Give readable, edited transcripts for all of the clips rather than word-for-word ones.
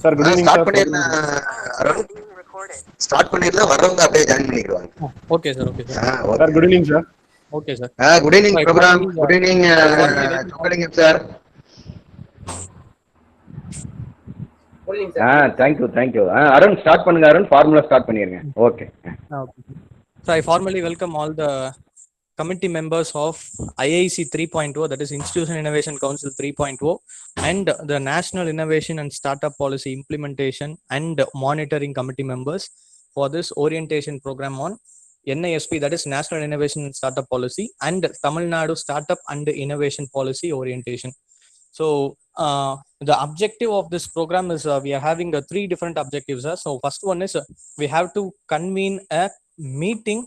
Sir, good evening, start sir. பண்ணிடலாம். Start பண்ணிடலாம். வர்றவங்க அப்படியே ஜாயின் பண்ணிடுவாங்க. Okay, sir. Okay, sir. Sir, good evening, sir. Okay, sir. Good evening So I programme. formally, good evening I formally welcome all. Chockalingam sir. Thank you. Arun start பண்ணுங்க. Arun formula start பண்ணிருங்க. Okay. Okay. So I formally welcome all the committee members of IIC 3.0, that is Institution Innovation Council 3.0, and the National Innovation and Startup Policy Implementation and Monitoring Committee members for this orientation program on NISP, that is National Innovation and Startup Policy, and Tamil Nadu Startup and Innovation Policy Orientation. So the objective of this program is we are having three different objectives. So first one is we have to convene a meeting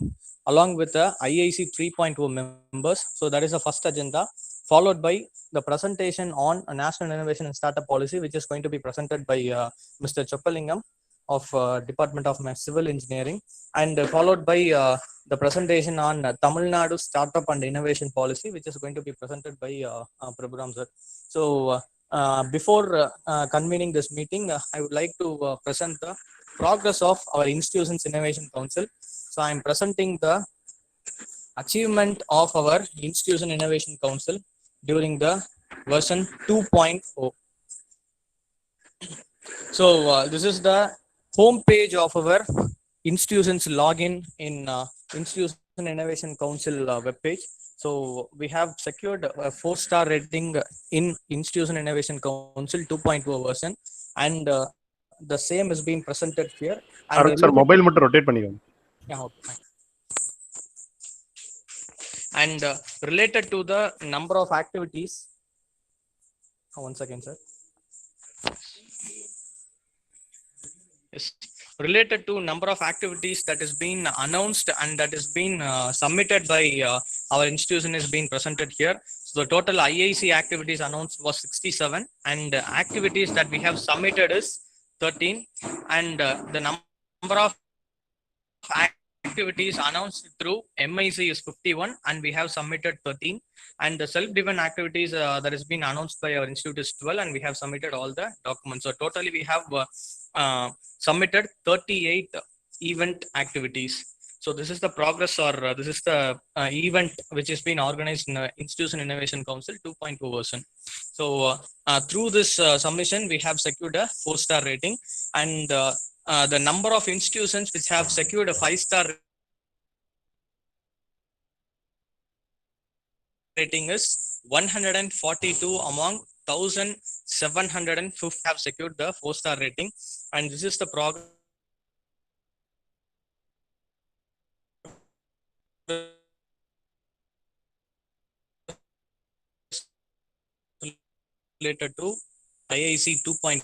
along with the IIC 3.0 members. So that is the first agenda, followed by the presentation on a National Innovation and Startup Policy, which is going to be presented by Mr. Choppalingam of Department of Civil Engineering, and followed by the presentation on Tamil Nadu Startup and Innovation Policy, which is going to be presented by Prabhuram sir. So before convening this meeting, I would like to present the progress of our Institutions Innovation Council. So I am presenting the achievement of our Institution Innovation Council during the version 2.0. So this is the home page of our institutions login in Institution Innovation Council web page. So we have secured a 4-star rating in Institution Innovation Council 2.0 version, and the same is being presented here. And Sir, mobile மட்டும் rotate பண்ணிக்கோங்க. Yeah, okay, fine. And related to the number of activities, one second, sir. Yes. Related to number of activities that is being announced and that is being submitted by our institution is being presented here. So the total IIC activities announced was 67, and activities that we have submitted is 13, and the number of activities announced through MIC is 51, and we have submitted 13, and the self-driven activities that has been announced by our institute is 12, and we have submitted all the documents. So totally we have submitted 38 event activities. So this is the progress, or this is the event which has been organized in Institution Innovation Council 2.0 version. So through this submission, we have secured a 4-star rating, and the number of institutions which have secured a 5-star rating is 142 among 1,750 have secured the 4-star rating, and this is the progress related to IIC 2.0.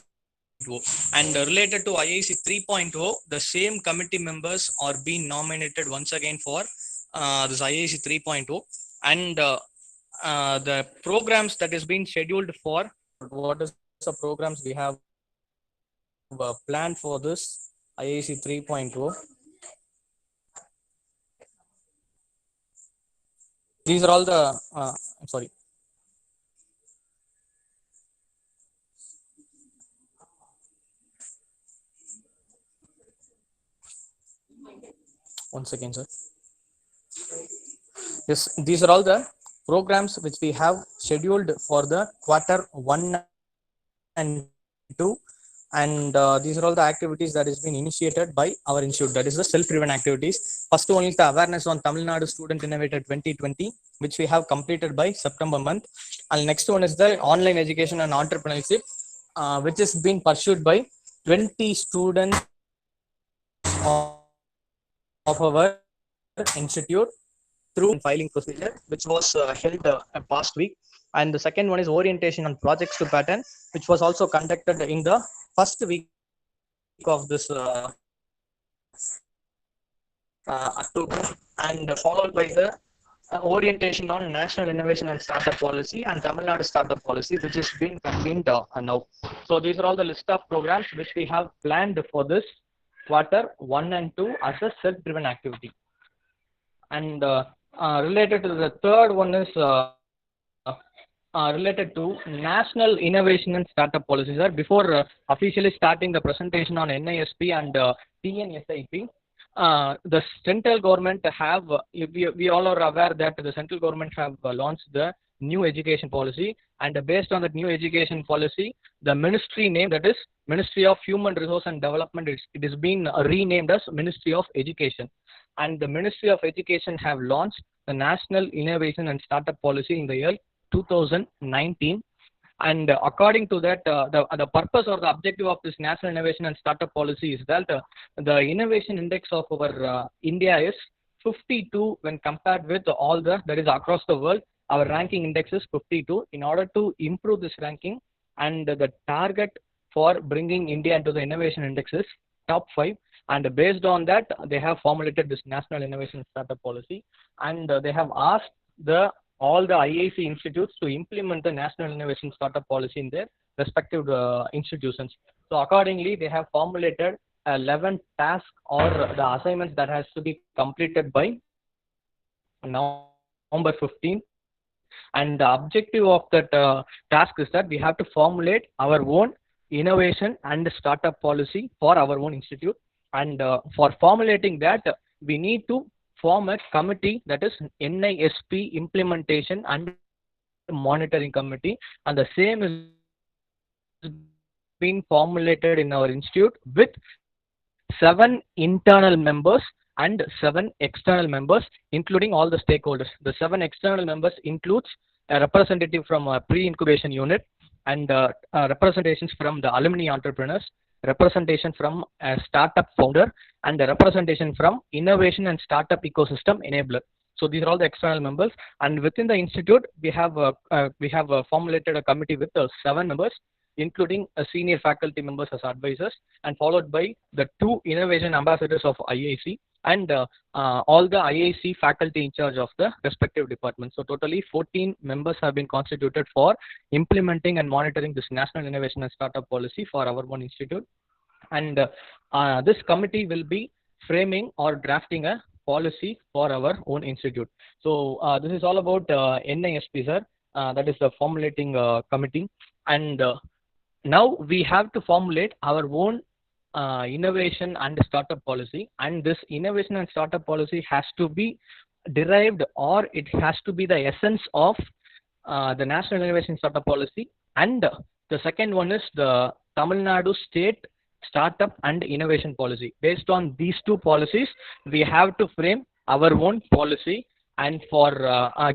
And related to IIC 3.0, the same committee members are being nominated once again for this IIC 3.0, and the programs that is being scheduled for, what is the programs we have planned for this IIC 3.0. These are all the sorry. One second, sir. Yes, these are all the programs which we have scheduled for the quarter 1 and 2, and these are all the activities that has been initiated by our institute, that is the self-driven activities. First one is the awareness on Tamil Nadu Student Innovator 2020, which we have completed by September month, and next one is the online education and entrepreneurship, which is being pursued by 20 students of our institute through filing procedure, which was held past week. And the second one is orientation on projects to pattern, which was also conducted in the first week of this October, and followed by the orientation on National Innovation and Startup Policy and Tamil Nadu Startup Policy, which is being convened now. So these are all the list of programs which we have planned for this quarter 1 and 2 as a self-driven activity. And related to the third one is related to National Innovation and Startup Policy, sir. Before officially starting the presentation on NISP and TNSIP, the central government have, we all are aware that the central government have launched the new education policy, and based on the new education policy, the ministry name, that is Ministry of Human Resource and Development, it is been renamed as Ministry of Education. And the Ministry of Education have launched the National Innovation and Startup Policy in the year 2019. And according to that, the purpose or the objective of this National Innovation and Startup Policy is that the innovation index of our India is 52 when compared with all the, that is across the world, our ranking index is 52. In order to improve this ranking, and the target for bringing India into the innovation index is top 5. And based on that, they have formulated this National Innovation and Startup Policy, and they have asked all the IIC institutes to implement the National Innovation Startup Policy in their respective institutions. So accordingly, they have formulated 11 tasks or the assignments that has to be completed by November 15. And the objective of that task is that we have to formulate our own innovation and startup policy for our own institute. And for formulating that, we need to form a committee, that is NISP Implementation and Monitoring Committee, and the same is been formulated in our institute with 7 internal members and 7 external members, including all the stakeholders. The 7 external members includes a representative from a pre-incubation unit, and representations from the alumni entrepreneurs, representation from a startup founder, and the representation from innovation and startup ecosystem enabler. So these are all the external members, and within the institute we have formulated a committee with 7 members, including senior faculty members as advisors, and followed by the 2 innovation ambassadors of IIC, and all the IIC faculty in charge of the respective departments. So totally 14 members have been constituted for implementing and monitoring this National Innovation and Startup Policy for our own institute. And this committee will be framing or drafting a policy for our own institute. So this is all about NISP, sir. That is the formulating committee. And now we have to formulate our own innovation and startup policy, and this innovation and startup policy has to be derived, or it has to be the essence of the National Innovation Startup Policy. And the second one is the Tamil Nadu State Startup and Innovation Policy. Based on these 2 policies, we have to frame our own policy. And for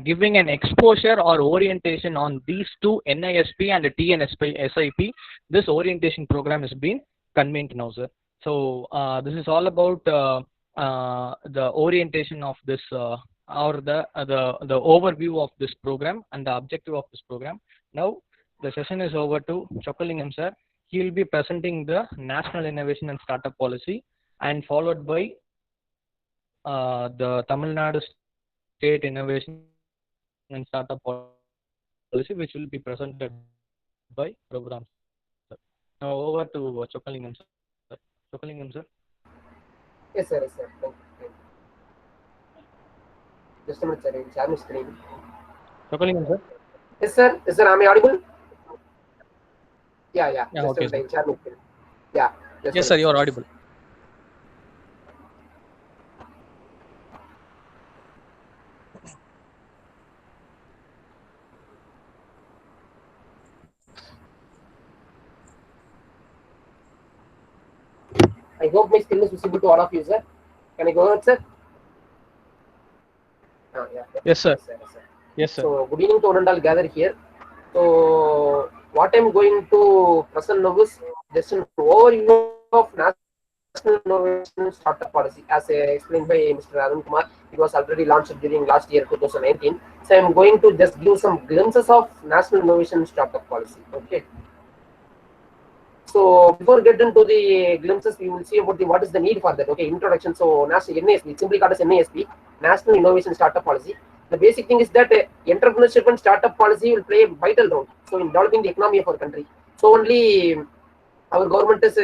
giving an exposure or orientation on these 2, NISP and TNSIP, this orientation program has been convened now, sir. So this is all about the orientation of this or the overview of this program and the objective of this program. Now the session is over to Chokkalingam, sir. He will be presenting the National Innovation and Startup Policy, and followed by the Tamil Nadu State Innovation and Startup Policy, which will be presented by Prabhuram. Now over to Chokkalingam, sir. Chokkalingam, sir. Yes, sir. Yes, sir. Thank you. Just a minute, sir. In share my screen. Chokkalingam, sir. Yes, sir. Yes, sir. Am I audible? Yeah. Yeah, Just okay, a minute. Share my screen. Yeah. Yes, sir. You are audible. I hope my screen is visible to all of you, sir. Can I go ahead, sir? Yeah. Yes, sir. Yes, sir. Yes, sir. So, good evening to one and all gathered here. So, what I'm going to present now is just an overview of National Innovation Startup Policy, as explained by Mr. Arun Kumar. It was already launched during last year, 2019. So, I'm going to just give some glimpses of National Innovation Startup Policy. Okay. So before we get into the glimpses, we will see about what is the need for that. Okay, introduction. So National NISP, simply called as NISP, National Innovation Startup Policy. The basic thing is that entrepreneurship and startup policy will play a vital role. So in developing the economy of our country. So only our government is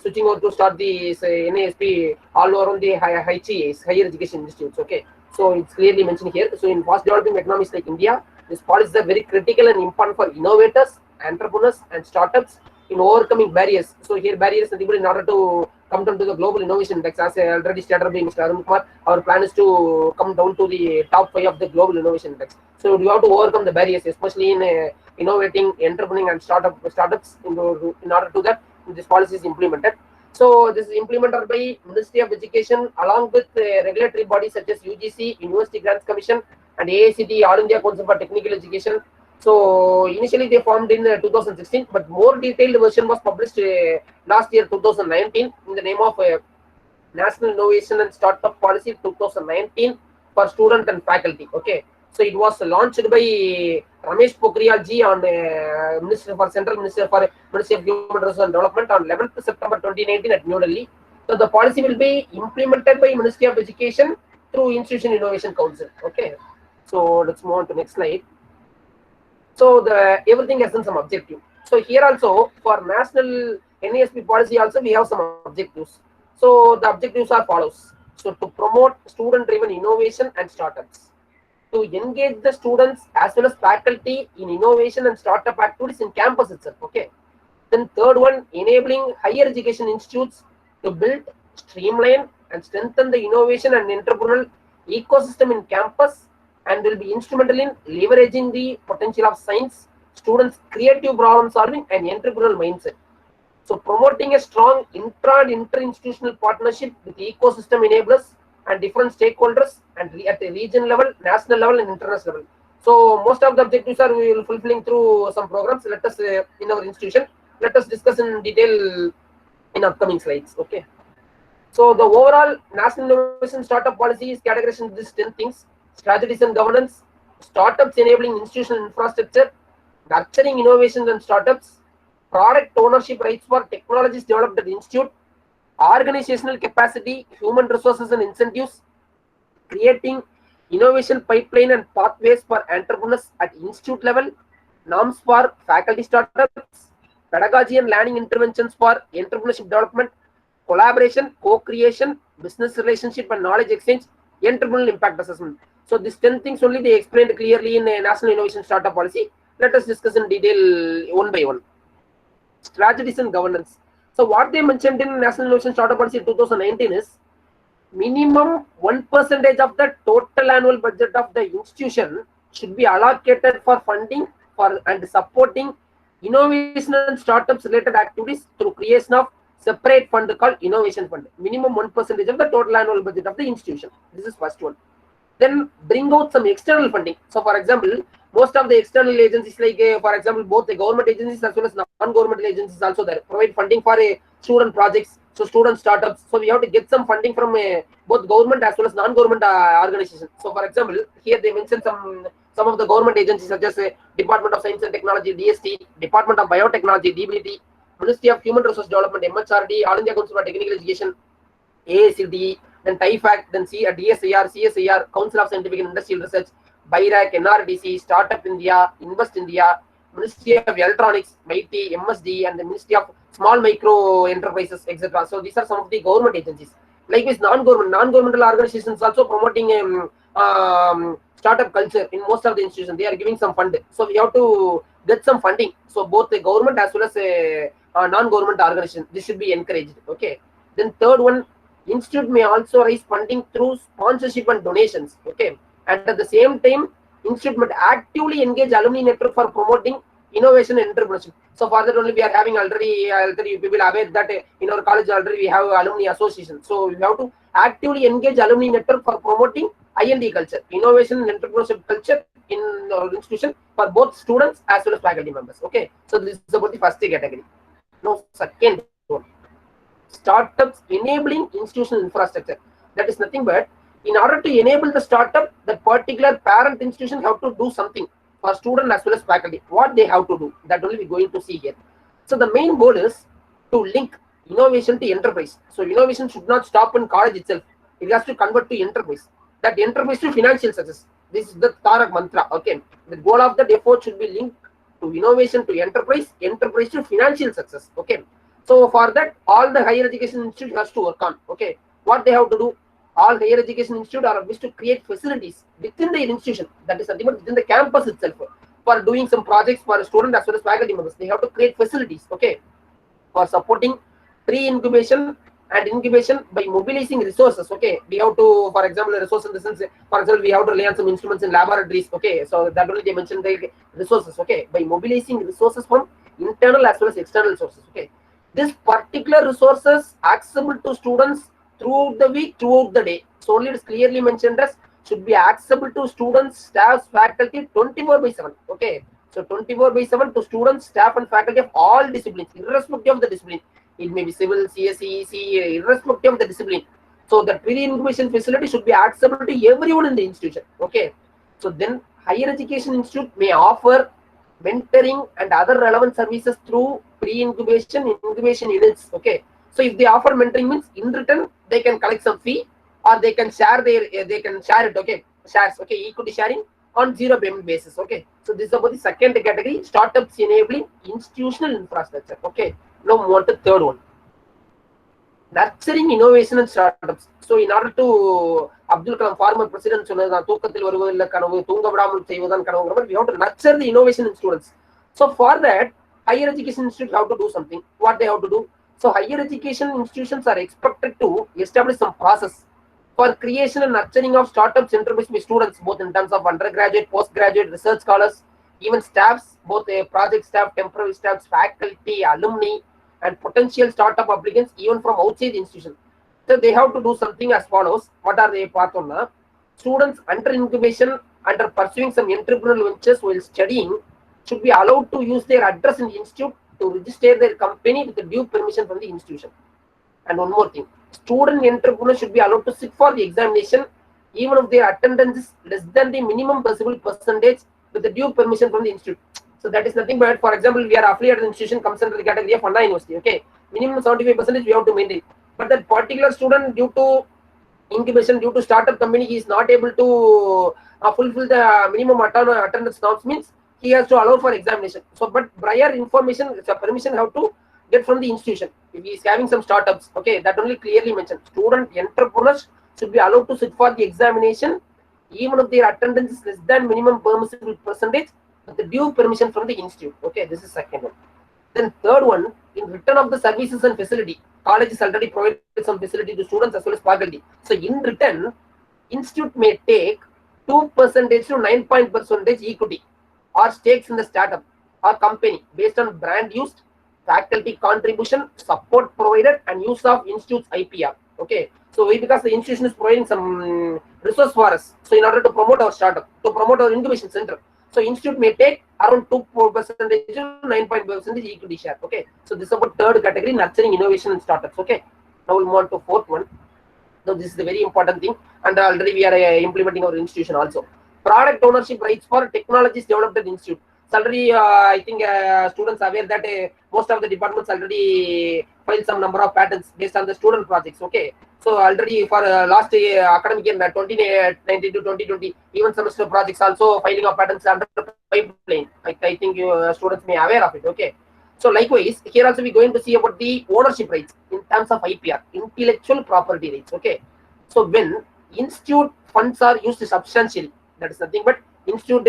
switching over to start the NISP all around the higher education institutes. Okay, so it's clearly mentioned here. So in fast developing economies like India, These policies are very critical and important for innovators, entrepreneurs, and startups in overcoming barriers. So here barriers in order to come down to the global innovation index, as I already stated by Mr. Arun Kumar, our plan is to come down to the top 5 of the global innovation index. So you have to overcome the barriers, especially in innovating, entrepreneuring, and startups. In order to that, this policy is implemented. So this is implemented by Ministry of Education along with regulatory bodies such as UGC, University Grants Commission, and AICTE, All India Council for Technical Education. So initially they formed in 2016, but more detailed version was published last year 2019 in the name of National Innovation and Startup Policy 2019 for student and faculty. Okay, so it was launched by Ramesh Pokhriyal ji on Central Ministry for Ministry of Human Resources and Development on 11th September 2019 at New Delhi. So the policy will be implemented by Ministry of Education through Institution Innovation Council. Okay, so let's move on to next slide. So everything has some objective. So here also for national NISP policy also we have some objectives. So the objectives are follows. So to promote student-driven innovation and startups, to engage the students as well as faculty in innovation and startup activities in campus itself. Okay. Then third one, enabling higher education institutes to build, streamline, and strengthen the innovation and entrepreneurial ecosystem in campus, and will be instrumental in leveraging the potential of science, students' creative problem solving, and entrepreneurial mindset. So promoting a strong intra and inter-institutional partnership with ecosystem enablers and different stakeholders and at the region level, national level, and international level. So most of the objectives are we will fulfilling through some programs. Let us in our institution. Let us discuss in detail in upcoming slides. Okay. So the overall national innovation startup policy is categorized into these 10 things: strategies and governance, startups enabling institutional infrastructure, nurturing innovations and startups, product ownership rights for technologies developed at the institute, organizational capacity, human resources and incentives, creating innovation pipeline and pathways for entrepreneurs at institute level, norms for faculty startups, pedagogy and learning interventions for entrepreneurship development, collaboration, co-creation, business relationship and knowledge exchange, entrepreneurial impact assessment. So these 10 things only they explained clearly in a national innovation startup policy. Let us discuss in detail one by one. Strategies and governance. So what they mentioned in National Innovation Startup Policy 2019 is minimum 1% of the total annual budget of the institution should be allocated for funding for and supporting innovation and startups related activities through creation of separate fund called innovation fund. Minimum 1% of the total annual budget of the institution. This is first one. Then bring out some external funding. So for example, most of the external agencies like for example both the government agencies as well as non-government agencies also there provide funding for student projects, so student startups. So we have to get some funding from both government as well as non-government organizations. So for example, here they mentioned some of the government agencies such as Department of Science and Technology DST, Department of Biotechnology DBT, Ministry of Human Resource Development MHRD, All India Council for Technical Education AICTE, then TIFAC, then DSIR, CSIR, Council of Scientific and Industrial Research, BIRAC, NRDC, Startup India, Invest India, Ministry of Electronics, MIT, MSD, and the Ministry of Small Micro Enterprises, etc. So these are some of the government agencies. Likewise, non-governmental organizations also promoting startup culture in most of the institutions. They are giving some fund. So we have to get some funding. So both the government as well as non-government organization, this should be encouraged. Okay. Then third one, institute may also raise funding through sponsorship and donations. Okay. And at the same time, institute must actively engage alumni network for promoting innovation and entrepreneurship. So for that only we are having already we will aware that in our college already we have alumni association. So we have to actively engage alumni network for promoting IND culture, innovation and entrepreneurship culture in our institution for both students as well as faculty members. Okay. So this is about the first category. Now second one, startups enabling institutional infrastructure. That is nothing but in order to enable the startup, that particular parent institution have to do something for student as well as faculty. What they have to do, that only we're going to see here. So the main goal is to link innovation to enterprise. So innovation should not stop in college itself. It has to convert to enterprise. That enterprise to financial success. This is the Tarak mantra. Okay. The goal of the effort should be linked to innovation to enterprise, enterprise to financial success. Okay. So for that, all the higher education institute has to work on. Okay. What they have to do? all higher education institute are wish to create facilities within the institution, that is nothing but within the campus itself, for doing some projects for students as well as faculty members. They have to create facilities, okay, for supporting pre-incubation and incubation by mobilizing resources. Okay, we have to, for example, resource in the sense, for example, we have to rely on some instruments in laboratories. Okay, so that only they mentioned the resources. Okay, by mobilizing resources from internal as well as external sources. Okay, this particular resources accessible to students throughout the week, throughout the day. So only it is clearly mentioned as should be accessible to students, staff, faculty 24/7. Okay, so 24/7 to students, staff, and faculty of all disciplines, irrespective of the discipline. It may be civil, CSE, ECE, irrespective of the discipline. So the pre-incubation facility should be accessible to everyone in the institution. Okay. So then higher education institute may offer mentoring and other relevant services through pre-incubation, incubation units. Okay. So if they offer mentoring means in return they can collect some fee, or they can share it. Okay, shares. Okay, equity sharing on zero payment basis. Okay. So this is about the second category, startups enabling institutional infrastructure. Okay. Now move on to third one, nurturing innovation and startups. So in order to Abdul Kalam, former president, we have to nurture the innovation in students. So for that, higher education institutes have to do something. What they have to do? So higher education institutions are expected to establish some process for creation and nurturing of startups enterprise by students, both in terms of undergraduate, postgraduate, research scholars, even staffs, both project staff, temporary staffs, faculty, alumni, and potential startup applicants, even from outside the institution. So they have to do something as follows. What are they part on? Students under incubation, under pursuing some entrepreneurial ventures while studying, should be allowed to use their address in the institute to register their company with the due permission from the institution. And one more thing, student entrepreneurs should be allowed to sit for the examination even if their attendance is less than the minimum possible percentage with the due permission from the institute. So that is nothing but, for example, we are affiliated institution, comes under the category of Anna University. Okay, minimum 75% we have to maintain. But that particular student, due to incubation, due to startup company, he is not able to fulfill the minimum attendance norms, means he has to allow for examination. So, but prior information, permission have to get from the institution. If he is having some startups, okay, that only clearly mentioned. Student entrepreneurs should be allowed to sit for the examination, even if their attendance is less than minimum permissible percentage, with the due permission from the institute. Okay, this is second one. Then third one, in return of the services and facility, college is already provided some facility to students as well as faculty. So in return, institute may take 2% to 9% equity or stakes in the startup or company based on brand used, faculty contribution, support provided, and use of institute's IPR. Okay, so because the institution is providing some resource for us, so in order to promote our startup, to promote our incubation center, so institute may take around 2% to 9% equity share. Okay, so this is about third category, nurturing innovation and startups. Okay, now we'll move on to fourth one. Now this is the very important thing, and already we are implementing our institution also. Product ownership rights for technologies developed at the institute. So already I think students are aware that most of the departments already filed some number of patents based on the student projects. Okay, so already for last academic year 2019 to 2020, even semester projects also filing of patents under pipeline. I think students may aware of it. Okay, so likewise here also we are going to see about the ownership rights in terms of IPR, intellectual property rights. Okay, so when institute funds are used substantially, that is nothing but institute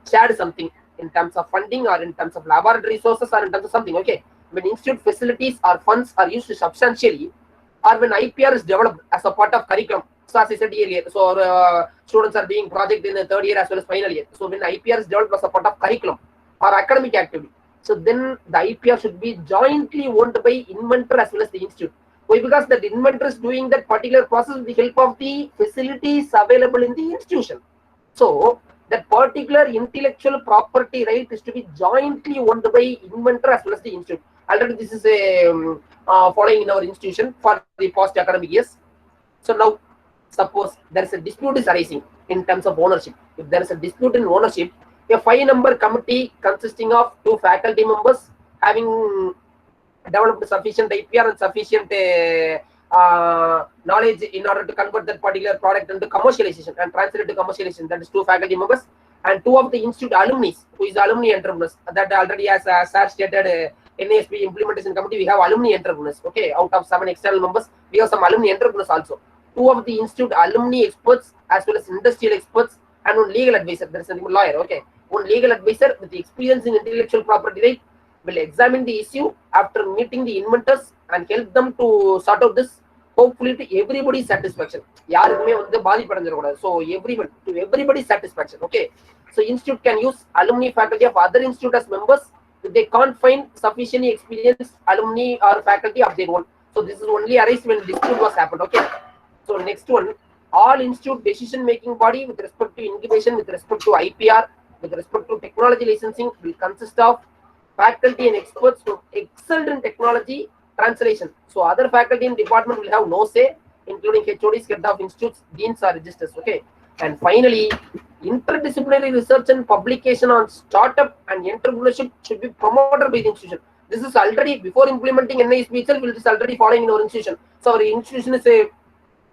shared something in terms of funding or in terms of laboratory resources or in terms of something. Okay, when institute facilities or funds are used substantially, or when IPR is developed as a part of curriculum. So as I said earlier, so students are doing project in the third year as well as final year. So when IPR is developed as a part of curriculum or academic activity, so then the IPR should be jointly owned by inventor as well as the institute. Why? Because the inventor is doing that particular process with the help of the facilities available in the institution. So that particular intellectual property right is to be jointly owned by inventor as well as the institute. Already this is a following in our institution for the past academic years. So now suppose there is a dispute is arising in terms of ownership. If there is a dispute in ownership, a 5-member committee consisting of 2 faculty members having developed sufficient IPR and sufficient knowledge in order to convert that particular product into commercialization and transfer it to commercialization. That is 2 faculty members and 2 of the institute alumni, who is alumni entrepreneurs. That already, as Sir stated, NISP implementation committee, we have alumni entrepreneurs. Okay, out of 7 external members, we have some alumni entrepreneurs also. two of the institute alumni experts as well as industrial experts, and one legal advisor. There is a lawyer, okay. One legal advisor with experience in intellectual property right will examine the issue after meeting the inventors and help them to sort out this, hopefully to everybody's satisfaction. யாருக்குமே வந்து பாதிப்படைஞ்சிட கூடாது. So everyone, to everybody's satisfaction, okay. So institute can use alumni faculty of other institute as members if they can't find sufficiently experienced alumni or faculty of their own. So this is only arise when dispute was happened, okay. So next one, all institute decision making body with respect to incubation, with respect to IPR, with respect to technology licensing will consist of faculty and experts who excelled in technology translation. So other faculty and department will have no say, including HODs, head of institutes, deans or registers, okay. And finally, interdisciplinary research and publication on startup and entrepreneurship should be promoted by the institution. This is already, before implementing NISP itself, it is already following in our institution. So our institution is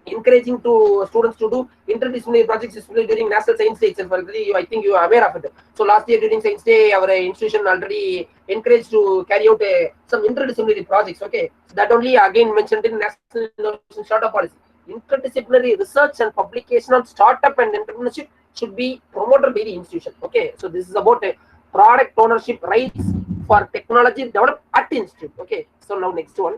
encouraging to students to do interdisciplinary projects, especially during National Science Day itself. I think you are aware of it. So last year during Science Day, our institution already encouraged to carry out some interdisciplinary projects, okay. So that only again mentioned in National Innovation Startup Policy. Interdisciplinary research and publication on startup and entrepreneurship should be promoted by the institution, okay. So this is about product ownership rights for technology developed at the institute, okay. So now next one,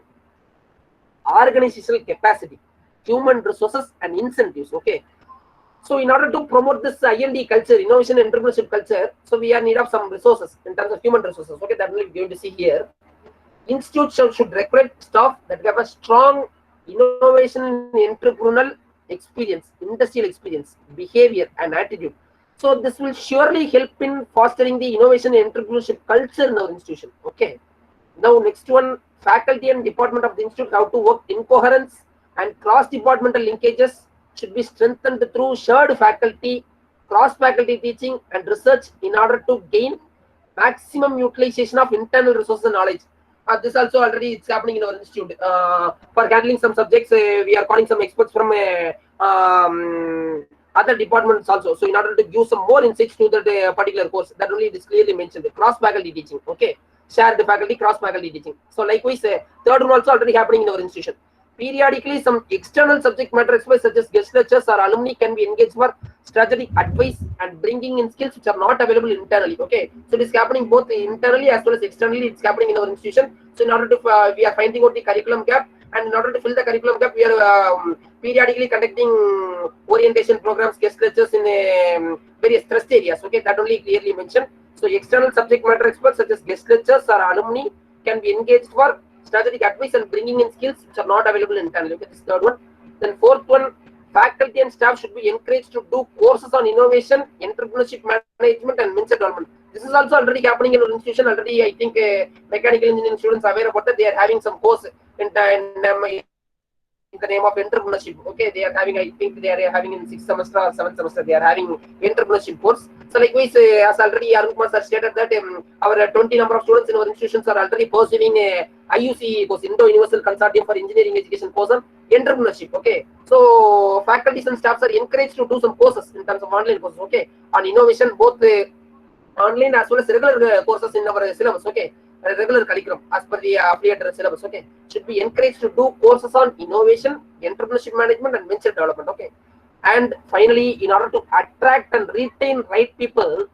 organizational capacity, human resources and incentives, okay. So in order to promote this IND culture, innovation and entrepreneurship culture, so we are in need of some resources in terms of human resources, okay. That we're going to see here. Institutes should recruit staff that have a strong innovation and entrepreneurial experience, industrial experience, behavior and attitude. So this will surely help in fostering the innovation and entrepreneurship culture in our institution, okay. Now next one, faculty and department of the institute have to work in coherence, and cross-departmental linkages should be strengthened through shared faculty, cross-faculty teaching and research in order to gain maximum utilization of internal resources and knowledge. This also already it's happening in our institute. For handling some subjects, we are calling some experts from other departments also. So in order to give some more insights to that particular course, that only it is clearly mentioned, cross-faculty teaching, okay. Shared faculty, cross-faculty teaching. So likewise, third one also already happening in our institution. Periodically, some external subject matter experts such as guest lecturers or alumni can be engaged for strategic advice and bringing in skills which are not available internally, okay. So it is happening both internally as well as externally. It's happening in our institution. So in order to we are finding out the curriculum gap, and in order to fill the curriculum gap, we are periodically conducting orientation programs, guest lectures in various trust areas, okay. That only clearly mentioned. So external subject matter experts such as guest lecturers or alumni can be engaged for strategic advice and bringing in skills which are not available internally. Okay, this is third one. Then fourth one, faculty and staff should be encouraged to do courses on innovation, entrepreneurship management and mindset development. This is also already happening in our institution. Already, I think mechanical engineering students are aware about that. They are having some course in the name of entrepreneurship. Okay, they are having, I think they are having in 6th semester or 7th semester, they are having entrepreneurship course. So likewise, as already Arun Kumar sir stated that our 20 number of students in our institutions are already pursuing IUC course, Indo Universal Consortium for Engineering Education course on entrepreneurship. Okay, so faculties and staffs are encouraged to do some courses in terms of online courses, okay, on innovation, both online as well as regular courses in our syllabus, okay. Regular curriculum as per the affiliated syllabus, okay, should be encouraged to do courses on innovation, entrepreneurship management and venture development, okay. And finally, in order to attract and retain right people,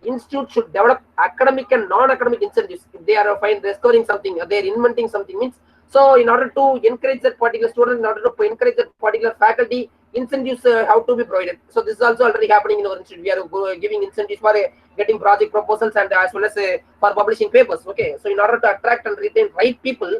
institute should develop academic and non-academic incentives. If they are discovering something, they are inventing something, means, so in order to encourage that particular student, in order to encourage that particular faculty, incentives have to be provided. So this is also already happening in our institute. We are giving incentives for getting project proposals and as well as for publishing papers, okay. So in order to attract and retain right people,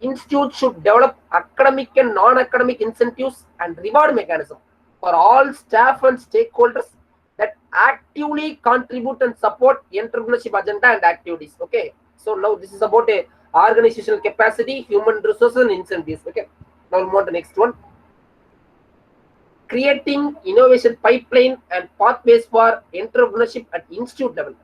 institute should develop academic and non-academic incentives and reward mechanism for all staff and stakeholders that actively contribute and support entrepreneurship agenda and activities, okay. So now this is about a organizational capacity, human resources and incentives, okay. Now we'll move on to the next one. Creating innovation pipeline and pathways for entrepreneurship at institute level.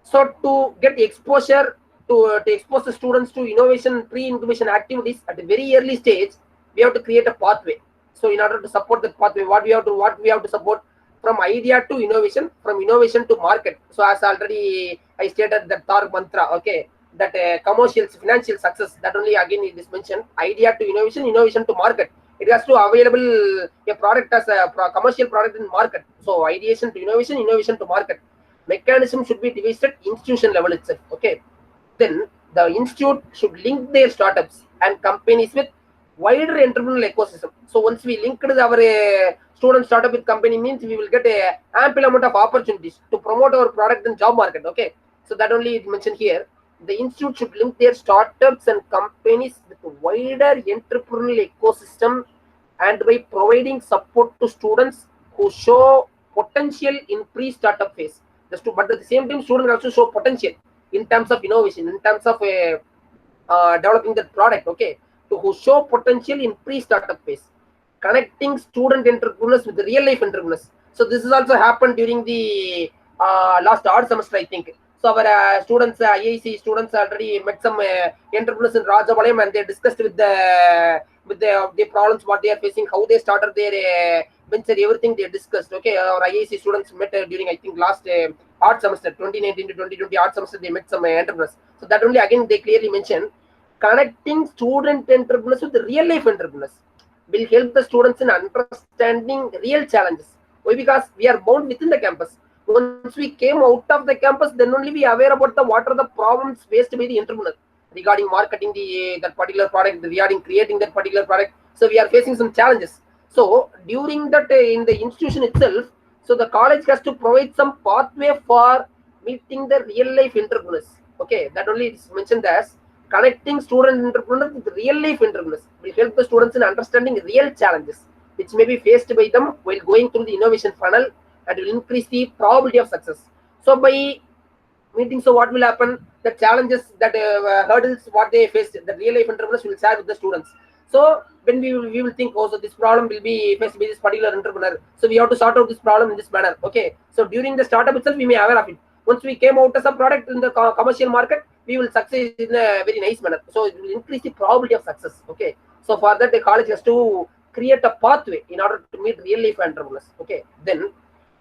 So to get exposure to expose the students to innovation, pre-incubation activities at a very early stage, we have to create a pathway. So in order to support that pathway, what we have to support, from idea to innovation, from innovation to market. So as already I stated that TARG mantra, okay, that commercial financial success, that only again it is mentioned, idea to innovation, innovation to market. it has to available a product as a commercial product in market. So ideation to innovation, innovation to market. Mechanism should be devised at institution level itself. Okay. Then the institute should link their startups and companies with wider entrepreneurial ecosystem. So once we linked our student startup with company means we will get a ample amount of opportunities to promote our product in job market. Okay. So that only is mentioned here. The institute should link their startups and companies with wider entrepreneurial ecosystem and by providing support to students who show potential in pre-startup phase. But at the same time, students also show potential in terms of innovation, in terms of developing that product. Okay, to who show potential in pre-startup phase, connecting student entrepreneurs with the real life entrepreneurs. So this has also happened during the last art semester, I think. So our students, IIC students already met some entrepreneurs in Rajapalayam, and they discussed with the problems what they are facing, how they started their venture, everything they discussed. Okay, our IIC students met during, I think, last art semester 2019 to 2020 art semester. They met some entrepreneurs. So that only again they clearly mentioned connecting student entrepreneurs with the real life entrepreneurs will help the students in understanding real challenges. Why? Because we are bound within the campus. Once we came out of the campus, then only we are aware about what are the problems faced by the entrepreneur regarding marketing that particular product, regarding creating that particular product. So we are facing some challenges. So during that in the institution itself, so the college has to provide some pathway for meeting the real life entrepreneurs. Okay, that only is mentioned as connecting student entrepreneurs with real life entrepreneurs will help the students in understanding real challenges which may be faced by them while going through the innovation funnel and will increase the probability of success. So by meeting, so what will happen? The challenges, that hurdles, what they face, the real life entrepreneurs will share with the students. So when we will think, oh, so this problem will be faced by this particular entrepreneur. So we have to sort out this problem in this manner. Okay. So during the startup itself, we may aware of it. Once we came out as a product in the commercial market, we will succeed in a very nice manner. So it will increase the probability of success. Okay. So for that, the college has to create a pathway in order to meet real life entrepreneurs. Okay. Then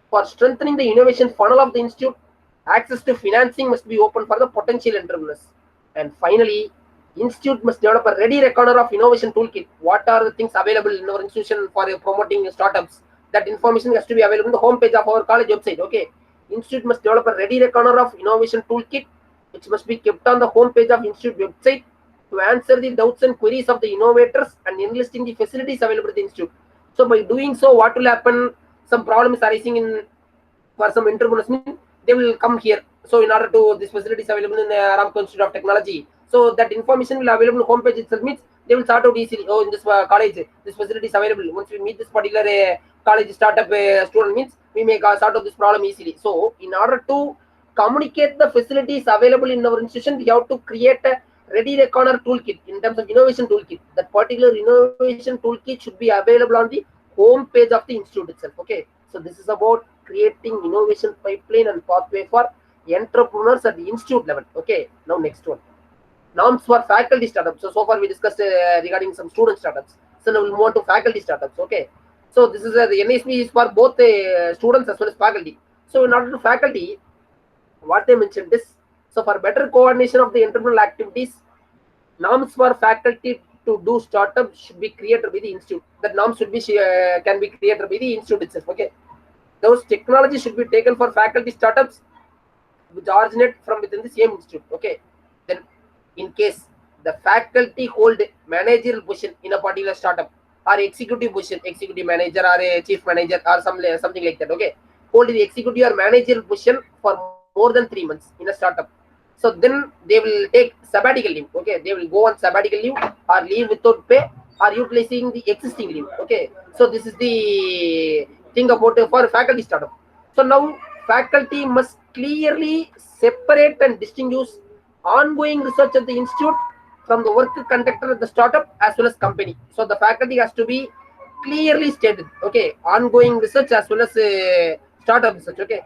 for strengthening the innovation funnel of the institute, access to financing must be open for the potential entrepreneurs. And finally, institute must develop a ready reckoner of innovation toolkit. What are the things available in our institution for promoting startups? That information has to be available on the homepage of our college website. Okay. Institute must develop a ready reckoner of innovation toolkit, which must be kept on the homepage of institute website to answer the doubts and queries of the innovators and enlisting the facilities available at the institute. So by doing so, what will happen? Some problems arising in for some entrepreneurs, they will come here. So in order to, this facility is available in the Aramco Institute of Technology. So that information will available on homepage itself, means they will sort out easily. Oh, in this college, this facility is available. Once we meet this particular college startup student, means we may sort out this problem easily. So in order to communicate the facilities available in our institution, we have to create a ready reckoner toolkit in terms of innovation toolkit. That particular innovation toolkit should be available on the home page of the institute itself. Okay. So this is about creating innovation pipeline and pathway for entrepreneurs at the institute level. Okay. Now next one. Norms for faculty startups. So far we discussed regarding some student startups. So now we'll move on to faculty startups. Okay. So this is the NISP is for both students as well as faculty. So in order to faculty, what they mentioned is, so for better coordination of the entrepreneurial activities, norms for faculty to do startups should be created by the institute. That norms should be can be created by the institute itself. Okay. Those technologies should be taken for faculty startups which originate from within the same institute. Okay. Then in case the faculty hold managerial position in a particular startup or executive position, executive manager or a chief manager or something like that. Okay. Hold the executive or managerial position for more than 3 months in a startup. So then they will take sabbatical leave. Okay. They will go on sabbatical leave or leave without pay or utilizing the existing leave. Okay. So this is the thing about for faculty startup. So now faculty must clearly separate and distinguish ongoing research at the institute from the work conducted at the startup as well as company. So the faculty has to be clearly stated. Okay. Ongoing research as well as startup research. Okay.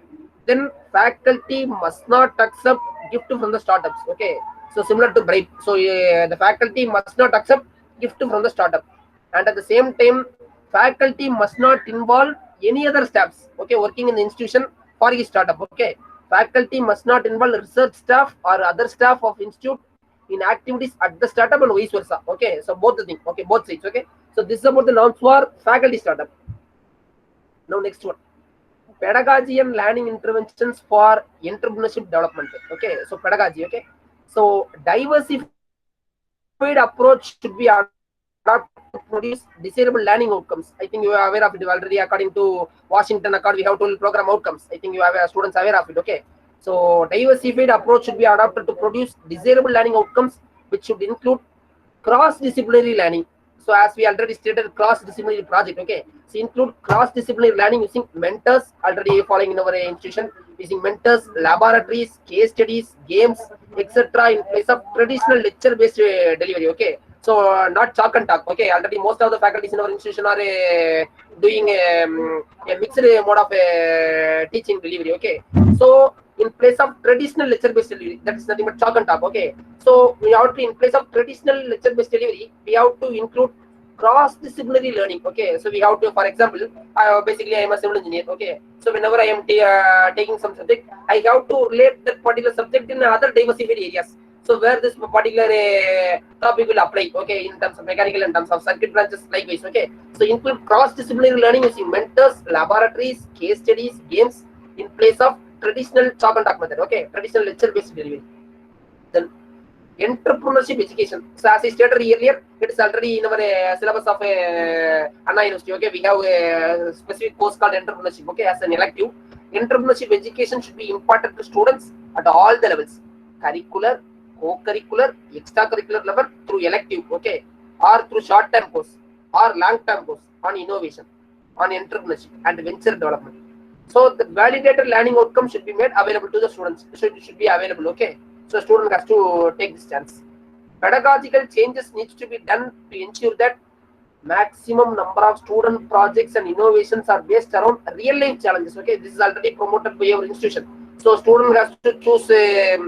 Then faculty must not accept gift from the startups. Okay. So similar to bribe. So the faculty must not accept gift from the startup. And at the same time, faculty must not involve any other staffs, okay, working in the institution for his startup. Okay. Faculty must not involve research staff or other staff of institute in activities at the startup and vice versa. Okay. So both the things. Okay. Both sides. Okay. So this is about the norms for faculty startup. Now next one, pedagogy and learning interventions for entrepreneurship development. Okay, so pedagogy. Okay, so diversified approach should be adopted to produce desirable learning outcomes. I think you are aware of it already. According to Washington Accord, we have 12 program outcomes. I think you are students aware of it. Okay, so diversified approach should be adopted to produce desirable learning outcomes, which should include cross-disciplinary learning. So as we already stated, cross-disciplinary project. Okay, so include cross-disciplinary learning using mentors, already following in our institution, using mentors, laboratories, case studies, games, etc. in place of traditional lecture-based delivery. Okay, so not chalk and talk. Okay, already most of the faculties in our institution are doing a mixed mode of teaching delivery. Okay, so in place of traditional lecture-based delivery, that is nothing but chalk and talk. Okay, so we have to, in place of traditional lecture-based delivery, we have to include cross-disciplinary learning. Okay, so we have to, for example, basically I am a civil engineer. Okay, so whenever I am taking some subject, I have to relate that particular subject in other diversified areas. So where this particular topic will apply. Okay, in terms of mechanical, in terms of circuit branches, likewise. Okay, so include cross-disciplinary learning using mentors, laboratories, case studies, games in place of traditional chalk and talk method. Okay, traditional lecture-based delivery. Then entrepreneurship education. So as I stated earlier, it is already in our syllabus of Anna University. Okay, we have a specific course called entrepreneurship. Okay, as an elective, entrepreneurship education should be imparted to students at all the levels: curricular, co-curricular, extracurricular level, through elective. Okay, or through short-term course or long-term course on innovation, on entrepreneurship and venture development. So the validated learning outcome should be made available to the students. Should be available. Okay, so student has to take this chance. Pedagogical changes needs to be done to ensure that maximum number of student projects and innovations are based around real life challenges. Okay, this is already promoted by our institution. So student has to choose a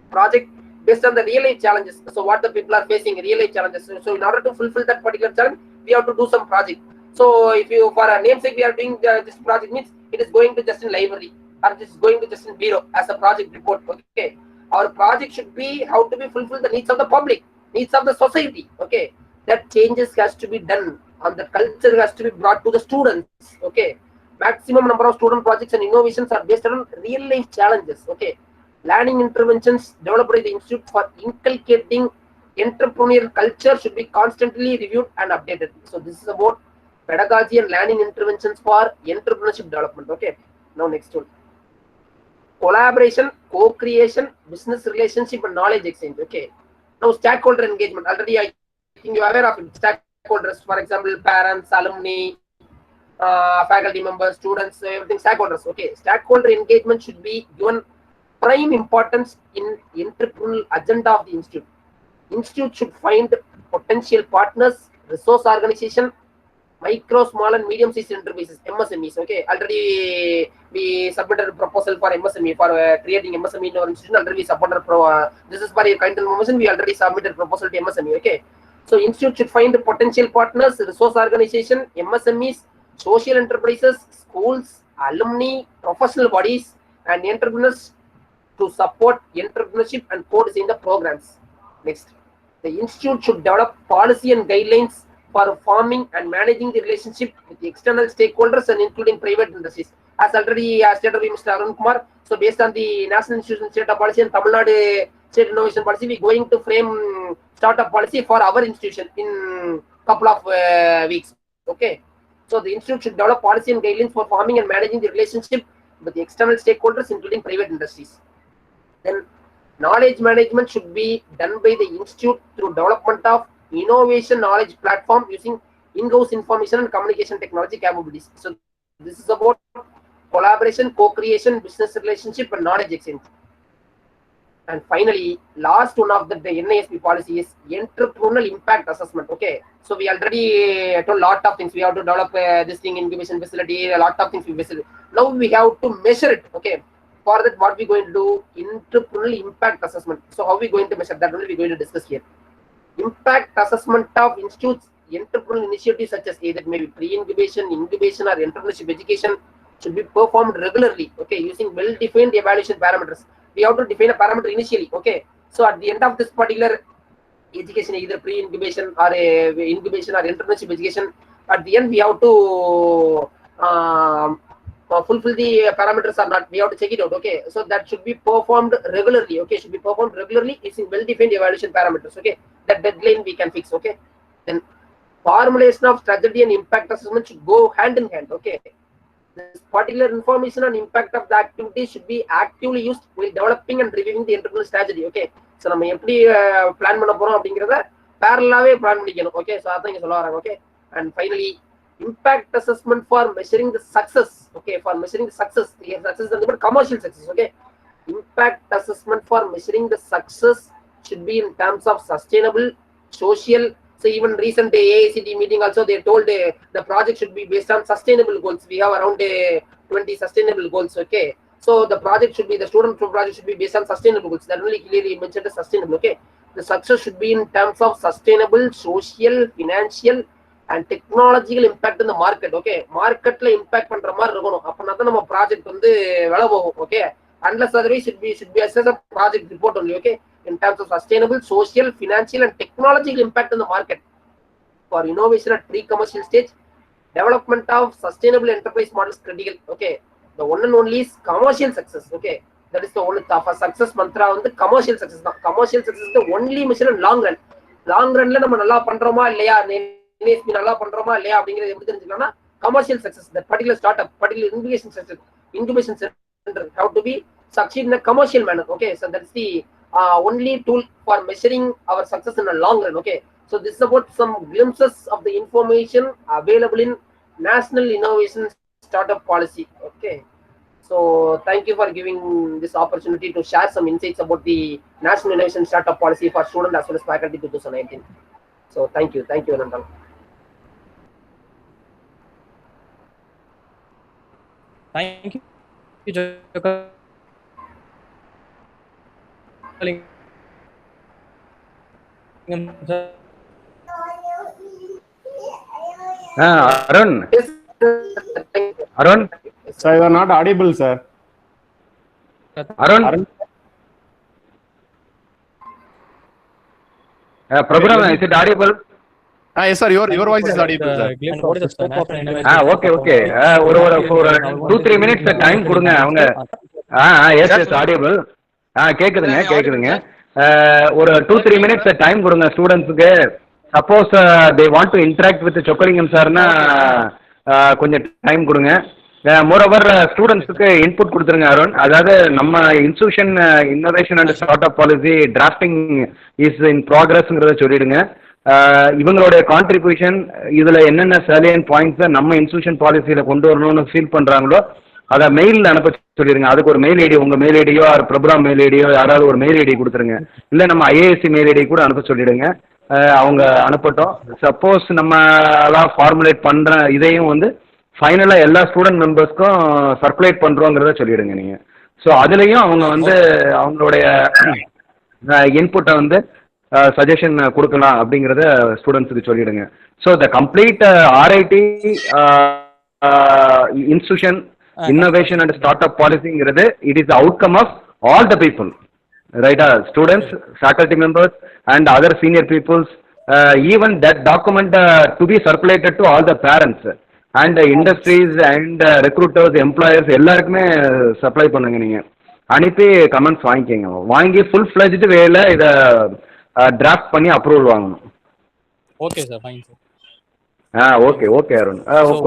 project based on the real life challenges. So what the people are facing, real life challenges. So in order to fulfill that particular challenge, we have to do some project. So if you, for a namesake, we are doing this project, means it is going to just in library or this is going to just in bureau as a project report. Okay, our project should be how to be fulfill the needs of the public, needs of the society. Okay, that changes has to be done and the culture has to be brought to the students. Okay, maximum number of student projects and innovations are based on real life challenges. Okay, learning interventions developed by the institute for inculcating entrepreneurial culture should be constantly reviewed and updated. So this is about pedagogy and learning interventions for entrepreneurship development. Okay, now next one, collaboration, co-creation, business relationship and knowledge exchange. Okay, now stakeholder engagement, already I think you are aware of it. Stakeholders, for example, parents, alumni, faculty members, students, everything, stakeholders. Okay, stakeholder engagement should be given prime importance in entrepreneurial agenda of the institute. Institute should find potential partners, resource organization, micro, small and medium sized enterprises, MSMEs. Okay, already we submitted a proposal for MSME, for creating MSME in our institution. Already we submitted this is for a kind information. We already submitted proposal to MSME. Okay, so institute should find potential partners, resource organization, MSMEs, social enterprises, schools, alumni, professional bodies, and entrepreneurs to support entrepreneurship and co-design the programs. Next, the institute should develop policy and guidelines for forming and managing the relationship with the external stakeholders and including private industries. As already stated by Mr. Arun Kumar, so based on the National Institution Startup Policy and Tamil Nadu State Innovation Policy, we are going to frame startup policy for our institution in couple of weeks. Okay, so the institute should develop policy and guidelines for forming and managing the relationship with the external stakeholders, including private industries. Then knowledge management should be done by the institute through development of innovation knowledge platform using in-house information and communication technology capabilities. So this is about collaboration, co-creation, business relationship and knowledge exchange. And finally, last one of the NISP policy is entrepreneurial impact assessment. Okay, so we already told a lot of things. We have to develop this thing, incubation facility, a lot of things we visit. Now we have to measure it. Okay, for that, what we going to do? Entrepreneurial impact assessment. So how we going to measure that? Only we going to discuss here. Impact assessment of institutes, entrepreneurial initiatives such as either maybe pre-incubation, incubation, or entrepreneurship education should be performed regularly. Okay, using well-defined evaluation parameters. We have to define a parameter initially. Okay, so at the end of this particular education, either pre-incubation or incubation or entrepreneurship education, at the end we have to fulfill the parameters or not. We have to check it out. Okay, so that should be performed regularly. Okay, should be performed regularly. It's in well-defined evaluation parameters. Okay, that deadline we can fix. Okay, then formulation of strategy and impact assessment should go hand in hand. Okay, this particular information on impact of the activity should be actively used while developing and reviewing the entrepreneurial strategy. Okay, so நம்ம எப்படி plan பண்ண போறோம் அப்படிங்கறத parallel plan பண்ணிக்கணும். Okay, so அதான் இங்க சொல்ல வராங்க. Okay, and finally impact assessment for measuring the success. Okay, for measuring the success, success is the commercial success. Okay, impact assessment for measuring the success should be in terms of sustainable, social. So even recent AICT meeting also they told the project should be based on sustainable goals. We have around 20 sustainable goals. Okay, so the project should be, the student project should be based on sustainable goals. That only clearly mentioned as sustainable. Okay, the success should be in terms of sustainable, social, financial and technological impact in the market. Okay, market la impact பண்ற மாதிரி இருக்கணும். அப்பனா தான் நம்ம project வந்து வேலை போகும். Okay, unless otherwise should be assessed a project report only. Okay, in terms of sustainable, social, financial and technological impact in the market. For innovation at pre-commercial stage, development of sustainable enterprise models critical. Okay, the one and only is commercial success. Okay, that is the only for success mantra on the commercial success. Commercial success is the only measure in long run. Long run la நம்ம நல்லா பண்றோமா இல்லையா, NISP நல்லா பண்றோமா இல்லையா அப்படிங்கறது எப்படி தெரிஞ்சுக்கலாம்னா commercial success, that particular startup, particular incubation center have to be succeed in a commercial manner. Okay, so that's the only tool for measuring our success in a long run. Okay, so this is about some glimpses of the information available in National Innovation Startup Policy. Okay, so thank you for giving this opportunity to share some insights about the National Innovation Startup Policy for student as well as faculty 2019. So thank you Anandal. Thank you, Jokal. Arun. Yes, Arun. Sir, you are not audible, sir. Arun. Prabhuram, is it audible? Yes, sir. Your voice is audible, sir. And what is the scope of innovation? Okay. ஒரு 2-3 minutes time கொடுங்க அவங்க. Yes, audible. கேக்குதுங்க. ஒரு 2-3 minutes time கொடுங்க ஸ்டூடெண்ட்ஸ்க்கு. Suppose they want to interact with Chockalingam சார்னா கொஞ்சம் time கொடுங்க. மோரோவர் ஸ்டூடெண்ட்ஸுக்கு இன்புட் கொடுத்துருங்க அருண். அதாவது நம்ம institution innovation and start up policy drafting is in ப்ராக்ரஸ்ங்கிறத சொல்லிடுங்க. இவங்களுடைய கான்ட்ரிபியூஷன் இதுல என்னென்ன சேலியன் பாயிண்ட்ஸை நம்ம இன்ஸ்டிடியூஷன் பாலிசியில கொண்டு வரணும்னு ஃபீல் பண்றாங்களோ அதை மெயிலில் அனுப்ப சொல்லிடுங்க. அதுக்கு ஒரு மெயில் ஐடி, உங்க மெயில் ஐடியோ ப்ரோக்ராம் மெயில் ஐடியோ யாராவது ஒரு மெயில் ஐடி கொடுத்துருங்க. இல்லை நம்ம ஐஏஎஸ்சி மெயில் ஐடி கூட அனுப்ப சொல்லிடுங்க. அவங்க அனுப்பட்டும். சப்போஸ் நம்ம எல்லாம் ஃபார்முலேட் பண்ற இதையும் வந்து ஃபைனலாக எல்லா ஸ்டூடெண்ட் மெம்பர்ஸ்க்கும் சர்க்குலேட் பண்ணுறோங்கிறத சொல்லிடுங்க நீங்கள். ஸோ அதுலேயும் அவங்க வந்து அவங்களுடைய இன்புட்டை வந்து சஜஷன் கொடுக்கலாம் அப்படிங்கிறத ஸ்டூடெண்ட்ஸுக்கு சொல்லிடுங்க. So the complete RIT institution innovation and start up பாலிசிங்கிறது it is outcome of all the people, ரைட்டா? Students, faculty members and other senior peoples. Even that document to be circulated to all the parents and industries and recruiters, employers எல்லாருக்குமே supply பண்ணுங்க. நீங்கள் அனுப்பி comments வாங்கிக்கோங்க. வாங்கி full fledged வேல இதை draft பண்ணி அப்ரூவல் வாங்கணும். Okay sir, fine sir. Okay Arun.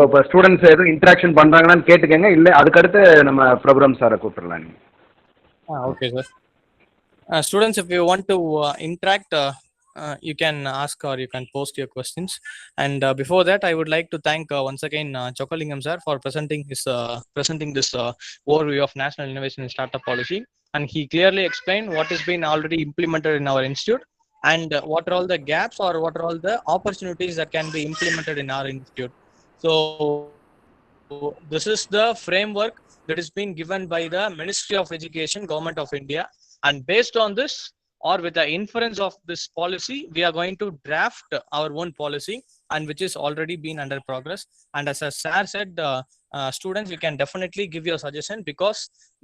இப்போ ஸ்டூடெண்ட்ஸ் எதுவும் இன்ட்ராக்ஷன் பண்ணுறாங்களான்னு கேட்டுக்கங்க. இல்லை அதுக்கடுத்து நம்ம ப்ரோக்ராம் சாரை கூப்பிடலாம் நீங்கள். Okay sir. Students, if you want to interact, you can ask or you can post your questions. And before that, I would like to thank once again Chokalingam sir for presenting this overview of National Innovation and Startup Policy. And he clearly explained what has been already implemented in our institute and what are all the gaps or what are all the opportunities that can be implemented in our institute. So this is the framework that is being given by the Ministry of Education, Government of India. And based on this, or with the inference of this policy, we are going to draft our own policy, and which is already been under progress. And as sir said, students, you can definitely give your suggestion, because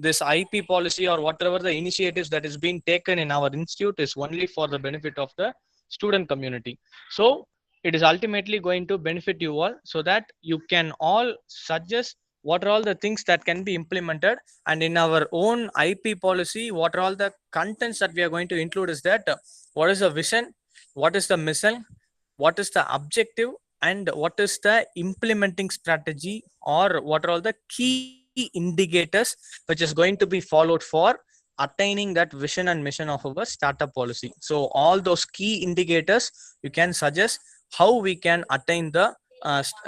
this IP policy or whatever the initiatives that is being taken in our institute is only for the benefit of the student community. So it is ultimately going to benefit you all, so that you can all suggest what are all the things that can be implemented. And in our own IP policy, what are all the contents that we are going to include is that what is the vision, what is the mission, what is the objective, and what is the implementing strategy, or what are all the key indicators which is going to be followed for attaining that vision and mission of our startup policy. So all those key indicators you can suggest how we can attain the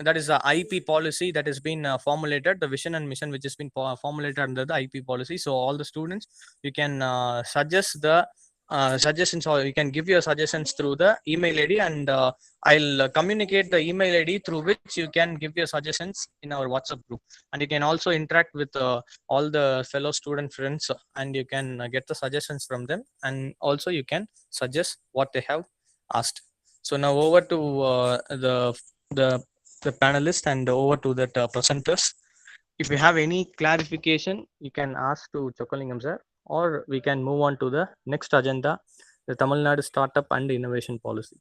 that is the IP policy that has been formulated, the vision and mission which has been formulated under the IP policy. So all the students, you can suggest the suggestions, or you can give your suggestions through the email ID, and I'll communicate the email ID through which you can give your suggestions in our WhatsApp group. And you can also interact with all the fellow student friends, and you can get the suggestions from them, and also you can suggest what they have asked. So now over to the the panelists, and over to the presenters. If you have any clarification, you can ask to Chokalingam sir, or we can move on to the next agenda, the Tamil Nadu Startup and Innovation Policy.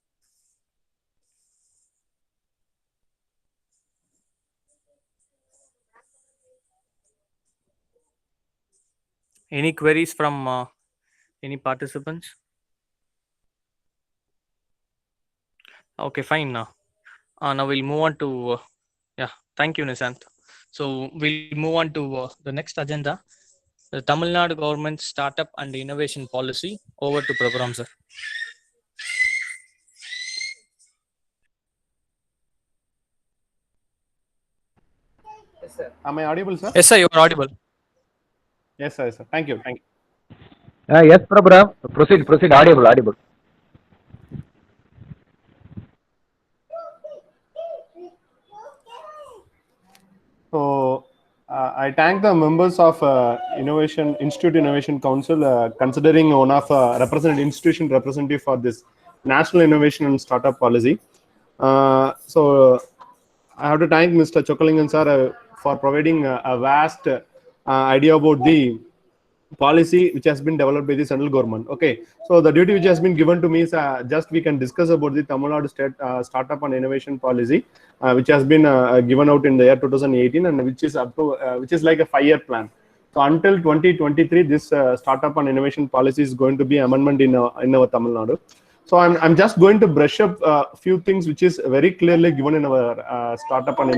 Any queries from any participants? Okay, fine. Now we'll move on to yeah. Thank you, Nishant. So we'll move on to the next agenda, the Tamil Nadu Government Startup and Innovation Policy. Over to Prabhuram sir. Yes, sir. Am I audible, sir? Yes, sir, you are audible. Yes, sir. Thank you. Thank you. Yes, Prabhuram. Proceed. Audible. So I thank the members of Institute Innovation Council considering one of institution representative for this National Innovation and Startup Policy. So I have to thank Mr. Chokalingam sir for providing a vast idea about the policy which has been developed by the central government. Okay, so the duty which has been given to me is just we can discuss about the Tamil Nadu State Startup and Innovation Policy, which has been given out in the year 2018, and which is up to which is like a 5-year plan. So until 2023, this Startup and Innovation Policy is going to be amendment in our Tamil Nadu. So I'm just going to brush up a few things which is very clearly given in our Startup and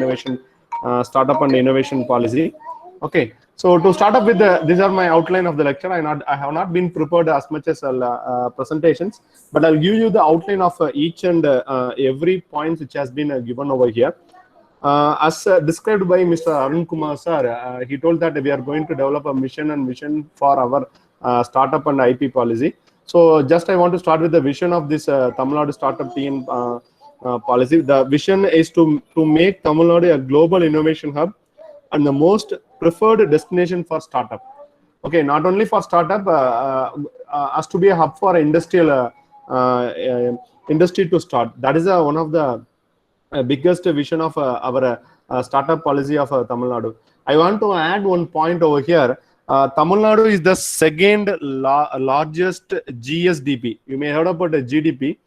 Innovation Policy. Okay, so to start up with, these are my outline of the lecture. I have not been prepared as much as presentations, but I'll give you the outline of each and every point which has been given over here. As described by Mr. Arun Kumar sir, he told that we are going to develop a mission and vision for our startup and IP policy. So just I want to start with the vision of this Tamil Nadu Startup Team policy. The vision is to make Tamil Nadu a global innovation hub and the most preferred destination for startup. Okay, not only for startup, as to be a hub for industrial industry to start. That is one of the biggest vision of our startup policy of Tamil Nadu. I want to add one point over here. Tamil Nadu is the second largest GSDP. You may have heard about the GDP,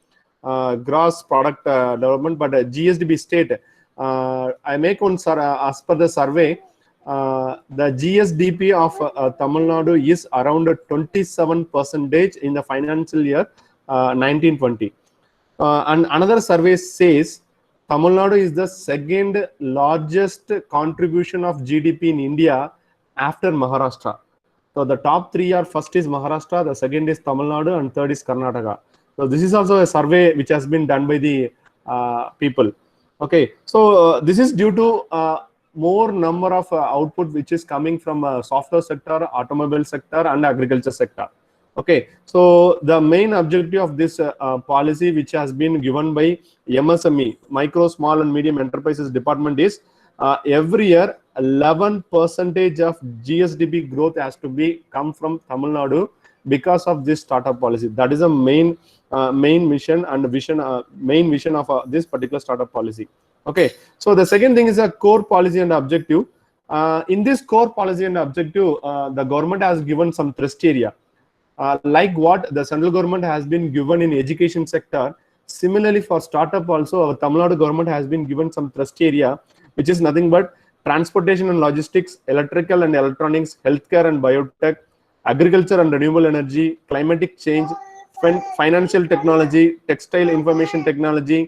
gross product development, but GSDP state. I make one as per the survey. The GSDP of Tamil Nadu is around 27% in the financial year 1920. And another survey says Tamil Nadu is the second largest contribution of GDP in India after Maharashtra. So the top three are: first is Maharashtra, the second is Tamil Nadu, and third is Karnataka. So this is also a survey which has been done by the people. Okay, so this is due to more number of output which is coming from software sector, automobile sector, and agriculture sector. Okay, so the main objective of this policy which has been given by MSME, Micro, Small and Medium Enterprises Department, is every year 11% of GSDP growth has to be come from Tamil Nadu because of this startup policy. That is a main mission and vision, main vision of this particular startup policy. Okay, so the second thing is a core policy and objective. In this core policy and objective, the government has given some thrust area. Like what the central government has been given in education sector, similarly for startup also, our Tamil Nadu government has been given some thrust area, which is nothing but transportation and logistics, electrical and electronics, healthcare and biotech, agriculture and renewable energy, climatic change, financial technology, textile information technology,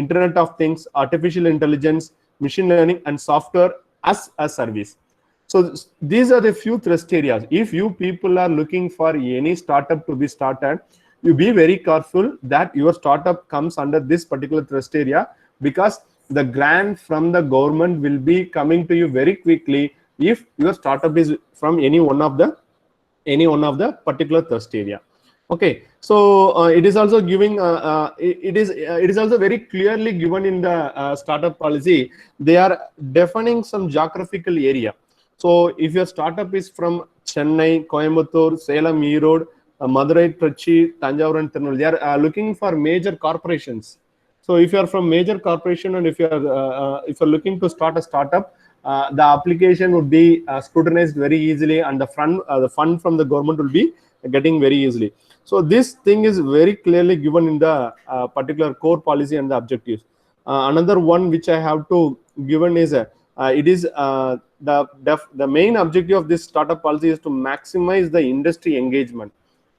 Internet of Things, artificial intelligence, machine learning, and software as a service. So these are the few thrust areas. If you people are looking for any startup to be started, you be very careful that your startup comes under this particular thrust area, because the grant from the government will be coming to you very quickly if your startup is from any one of the particular thrust area. Okay, so it is also giving it is also very clearly given in the startup policy. They are defining some geographical area. So if your startup is from Chennai, Coimbatore, Salem, Erode, Madurai, Trichy, Tanjavur, and Tirunelveli, they are looking for major corporations. So if you are from major corporation and if you are looking to start a startup, the application would be scrutinized very easily, and the fund from the government will be getting very easily. So this thing is very clearly given in the particular core policy and the objectives. Another one which I have to given is it is the main objective of this startup policy is to maximize the industry engagement.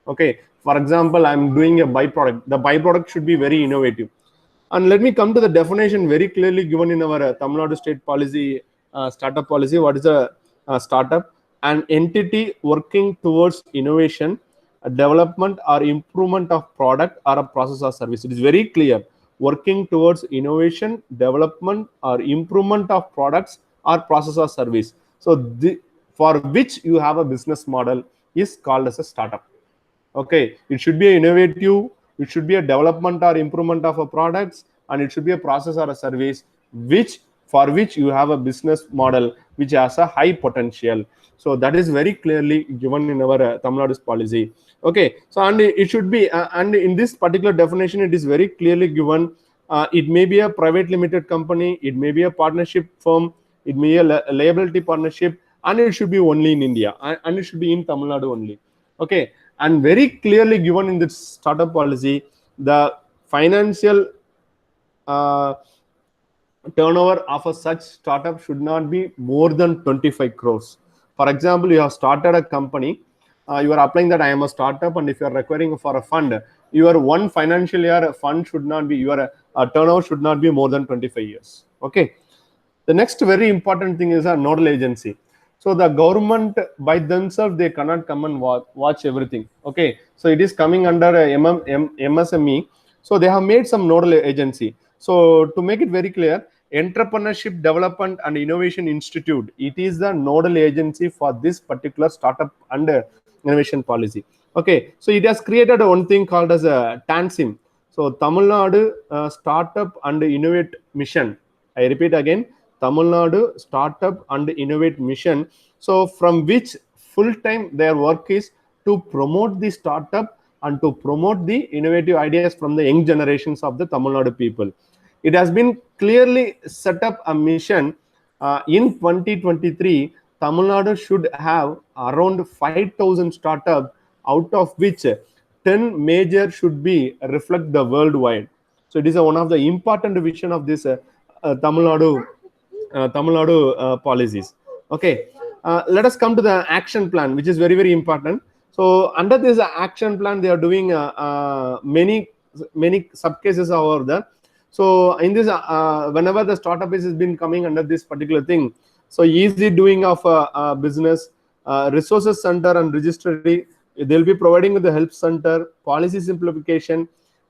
Okay, for example, I'm doing a byproduct. The byproduct should be very innovative. And let me come to the definition very clearly given in our Tamil Nadu state policy, startup policy. What is a startup? An entity working towards innovation, development or improvement of product or a process or service. It is very clear. Working towards innovation, development or improvement of products or process or service. So for which you have a business model is called as a startup. Okay, it should be innovative, it should be a development or improvement of a products, and it should be a process or a service for which you have a business model which has a high potential. So that is very clearly given in our Tamil Nadu's policy. Okay, so and it should be and in this particular definition it is very clearly given. It may be a private limited company, it may be a partnership firm, it may be a liability partnership, and it should be only in India, and it should be in Tamil Nadu only. Okay, and very clearly given in this startup policy, the financial turnover of a such startup should not be more than 25 crores. For example, you have started a company, you are applying that I am a startup, and if you are requiring for a fund, your one financial year fund should not be, your turnover should not be more than 25 years. Okay. The next very important thing is a nodal agency. So the government by themselves, they cannot come and watch everything. Okay, so it is coming under a MSME. So they have made some nodal agency. So to make it very clear, Entrepreneurship Development and Innovation Institute, it is the nodal agency for this particular startup and innovation policy. Okay, so it has created one thing called as a TANSIM. So Tamil Nadu Startup and Innovate Mission. I repeat again, Tamil Nadu Startup and Innovate Mission. So from which full time their work is to promote the startup and to promote the innovative ideas from the young generations of the Tamil Nadu people. It has been clearly set up a mission in 2023. Tamil Nadu should have around 5,000 startups, out of which 10 major should be reflect the worldwide. So it is one of the important vision of this Tamil Nadu policies. Okay, let us come to the action plan, which is very, very important. So under this action plan, they are doing many sub cases over there. So in this, whenever the startup has been coming under this particular thing, so easy doing of business, resources center and registry, they'll be providing with the help center, policy simplification,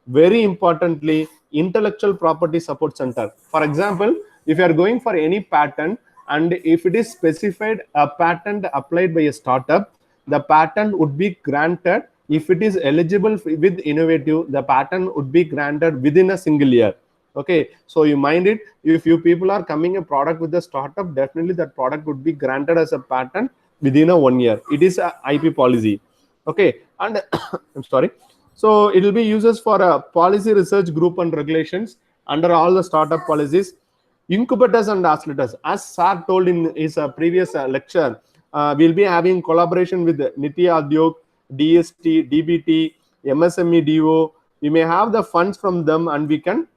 very importantly, intellectual property support center. For example, if you are going for any patent, and if it is specified a patent applied by a startup, the patent would be granted. If it is eligible with innovative, the patent would be granted within a single year. Okay, so you mind it, if you people are coming a product with a startup, definitely that product would be granted as a patent within a 1 year. It is a IP policy. Okay, and I'm sorry. So it will be uses for a policy research group and regulations under all the startup policies. Incubators and accelerators, as Sir told in his previous lecture, we'll be having collaboration with Niti Udyog, DST, DBT, MSME DO, we may have the funds from them, and we can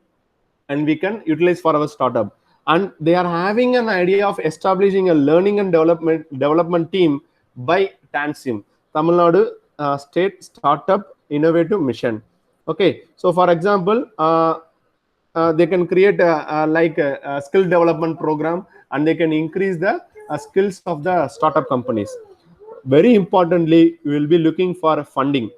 utilize for our startup. And they are having an idea of establishing a learning and development team by TANSIM, Tamil Nadu State Startup Innovative Mission. Okay, so for example, they can create a skill development program, and they can increase the skills of the startup companies. Very importantly, we will be looking for funding.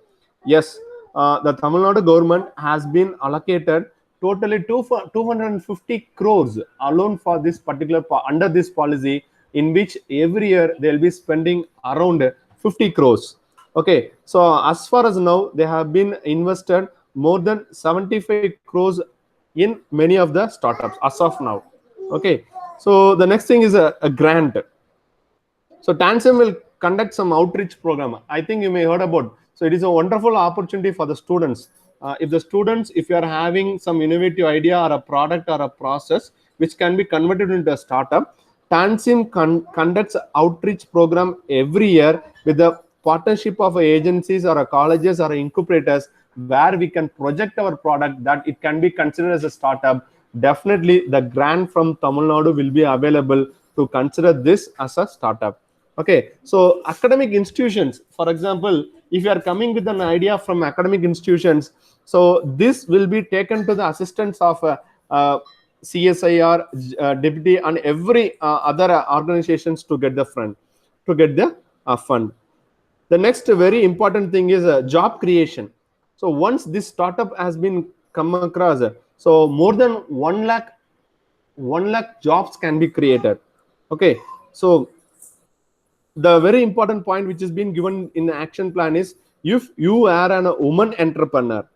Yes, the Tamil Nadu government has been allocated totally 250 crores alone for this particular under this policy, in which every year they will be spending around 50 crores. Okay, so as far as now, they have been invested more than 75 crores in many of the startups as of now. Okay, so the next thing is a grant. So Tansim will conduct some outreach program. I think you may heard about. So it is a wonderful opportunity for the students. If you are having some innovative idea or a product or a process which can be converted into a startup, Tansim conducts outreach program every year with the partnership of agencies or colleges or incubators, where we can project our product that it can be considered as a startup. Definitely the grant from Tamil Nadu will be available to consider this as a startup. Okay, so academic institutions, for example, if you are coming with an idea from academic institutions, so this will be taken to the assistance of CSIR, deputy, and every other organizations to get the fund. Fund. The next very important thing is job creation. So once this startup has been come across, so more than 1 lakh jobs can be created. Okay, so the very important point which has been given in the action plan is, if you are a woman entrepreneur,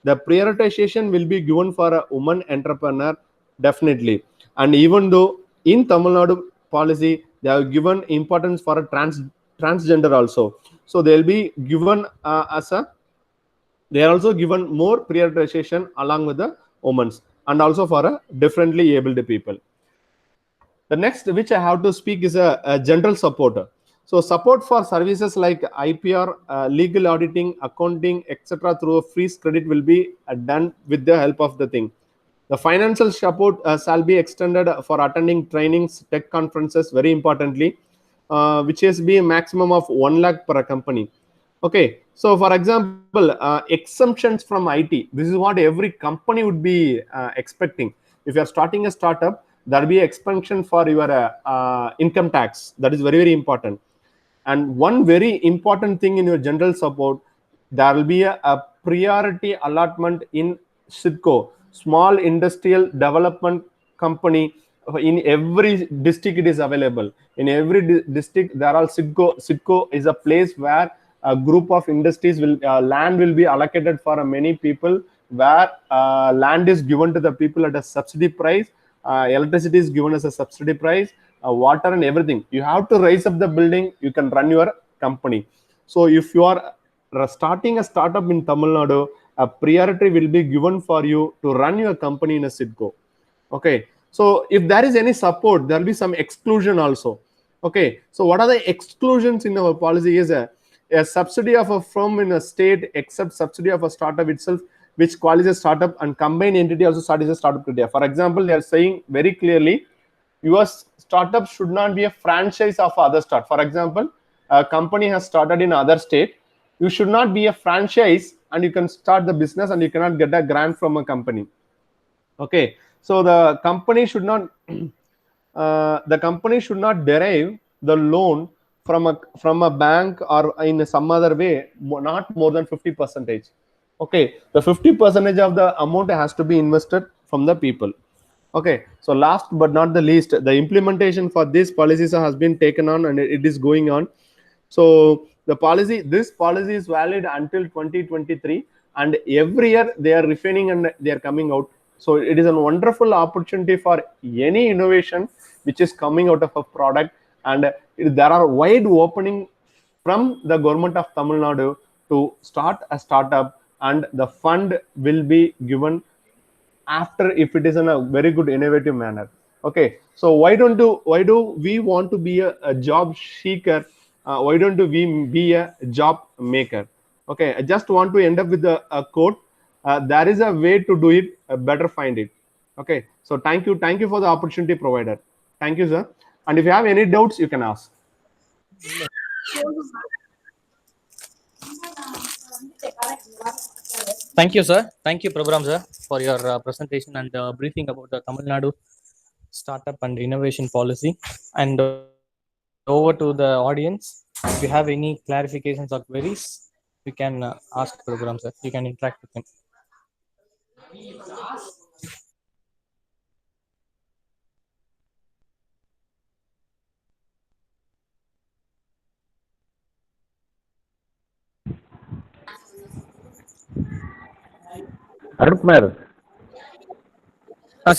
the prioritization will be given for a woman entrepreneur, definitely. And even though in Tamil Nadu policy they have given importance for a transgender also, so they'll be given they are also given more prioritization along with the women, and also for a differently abled people. The next which I have to speak is a general support. So support for services like IPR, legal auditing, accounting, etc. through a free credit will be done with the help of the thing. The financial support shall be extended for attending trainings, tech conferences, very importantly, which is be a maximum of 1 lakh per company. Okay, so for example, exemptions from IT. This is what every company would be expecting. If you are starting a startup, there will be expansion for your income tax. That is very, very important. And one very important thing in your general support, there will be a priority allotment in SIDCO, small industrial development company. In every district it is available. In every district there are SIDCO. SIDCO is a place where a group of industries will land will be allocated for many people, where land is given to the people at a subsidy price, electricity is given as a subsidy price, water and everything. You have to raise up the building, you can run your company. So if you are starting a startup in Tamil Nadu, a priority will be given for you to run your company in a SIDCO. Okay, so if there is any support, there will be some exclusion also. Okay, so what are the exclusions in our policy is a subsidy of a firm in a state except subsidy of a startup itself, which qualifies a startup, and combined entity also starts as a startup criteria. For example, they are saying very clearly, your startup should not be a franchise of other start. For example, a company has started in other state, you should not be a franchise and you can start the business and you cannot get a grant from a company. Okay, so the company should not derive the loan from a bank or in some other way, not more than 50%. Okay, the 50% of the amount has to be invested from the people. Okay, so last but not the least, the implementation for these policies has been taken on and it is going on. So this policy is valid until 2023, and every year they are refining and they are coming out. So it is a wonderful opportunity for any innovation which is coming out of a product, and there are wide opening from the government of Tamil Nadu to start a startup, and the fund will be given after if it is in a very good innovative manner. Okay, so why do we want to be a job seeker? Why don't we be a job maker? Okay, I just want to end up with a quote. there is a way to do it. Better find it. Okay, so thank you for the opportunity provided. Thank you, sir. And if you have any doubts, you can ask. Thank you, sir. Thank you, Program sir, for your presentation and briefing about the Tamil Nadu startup and innovation policy. And over to the audience. If you have any clarifications or queries, you can ask Program sir. You can interact with him. Arutkumar,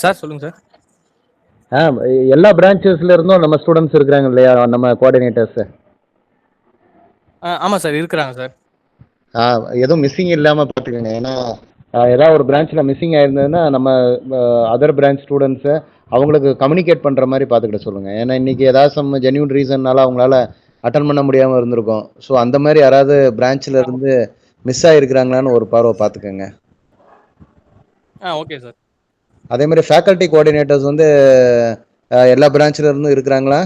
sir சொல்லுங்க sir. எல்லா பிரான்ச்சஸ்ல இருந்தும் நம்ம students இருக்கிறாங்க இல்லையா, நம்ம coordinators? ஆமா sir, இருக்கிறாங்க சார். எதுவும் மிஸ்ஸிங் இல்லாமல் பார்த்துக்கோங்க. ஏன்னா ஏதாவது ஒரு பிரான்ச்சில் மிஸ்ஸிங் ஆயிருந்ததுன்னா நம்ம அதர் பிரான்ச் ஸ்டூடெண்ட்ஸை அவங்களுக்கு கம்யூனிகேட் பண்ணுற மாதிரி பார்த்துக்கிட்ட சொல்லுங்கள். ஏன்னா இன்றைக்கி ஏதாவது சம் ஜென்யூன் ரீசன்னால அவங்களால அட்டன் பண்ண முடியாமல் இருந்திருக்கும். ஸோ அந்த மாதிரி யாராவது பிரான்ச்சில் இருந்து மிஸ் ஆகிருக்கிறாங்களான்னு ஒரு பார்வை பார்த்துக்கோங்க. Okay sir. அதே மாதிரி ஃபேக்கல்ட்டி கோஆர்டினேட்டர்ஸ் வந்து எல்லா பிரான்ச்சில் இருந்தும் இருக்கிறாங்களா?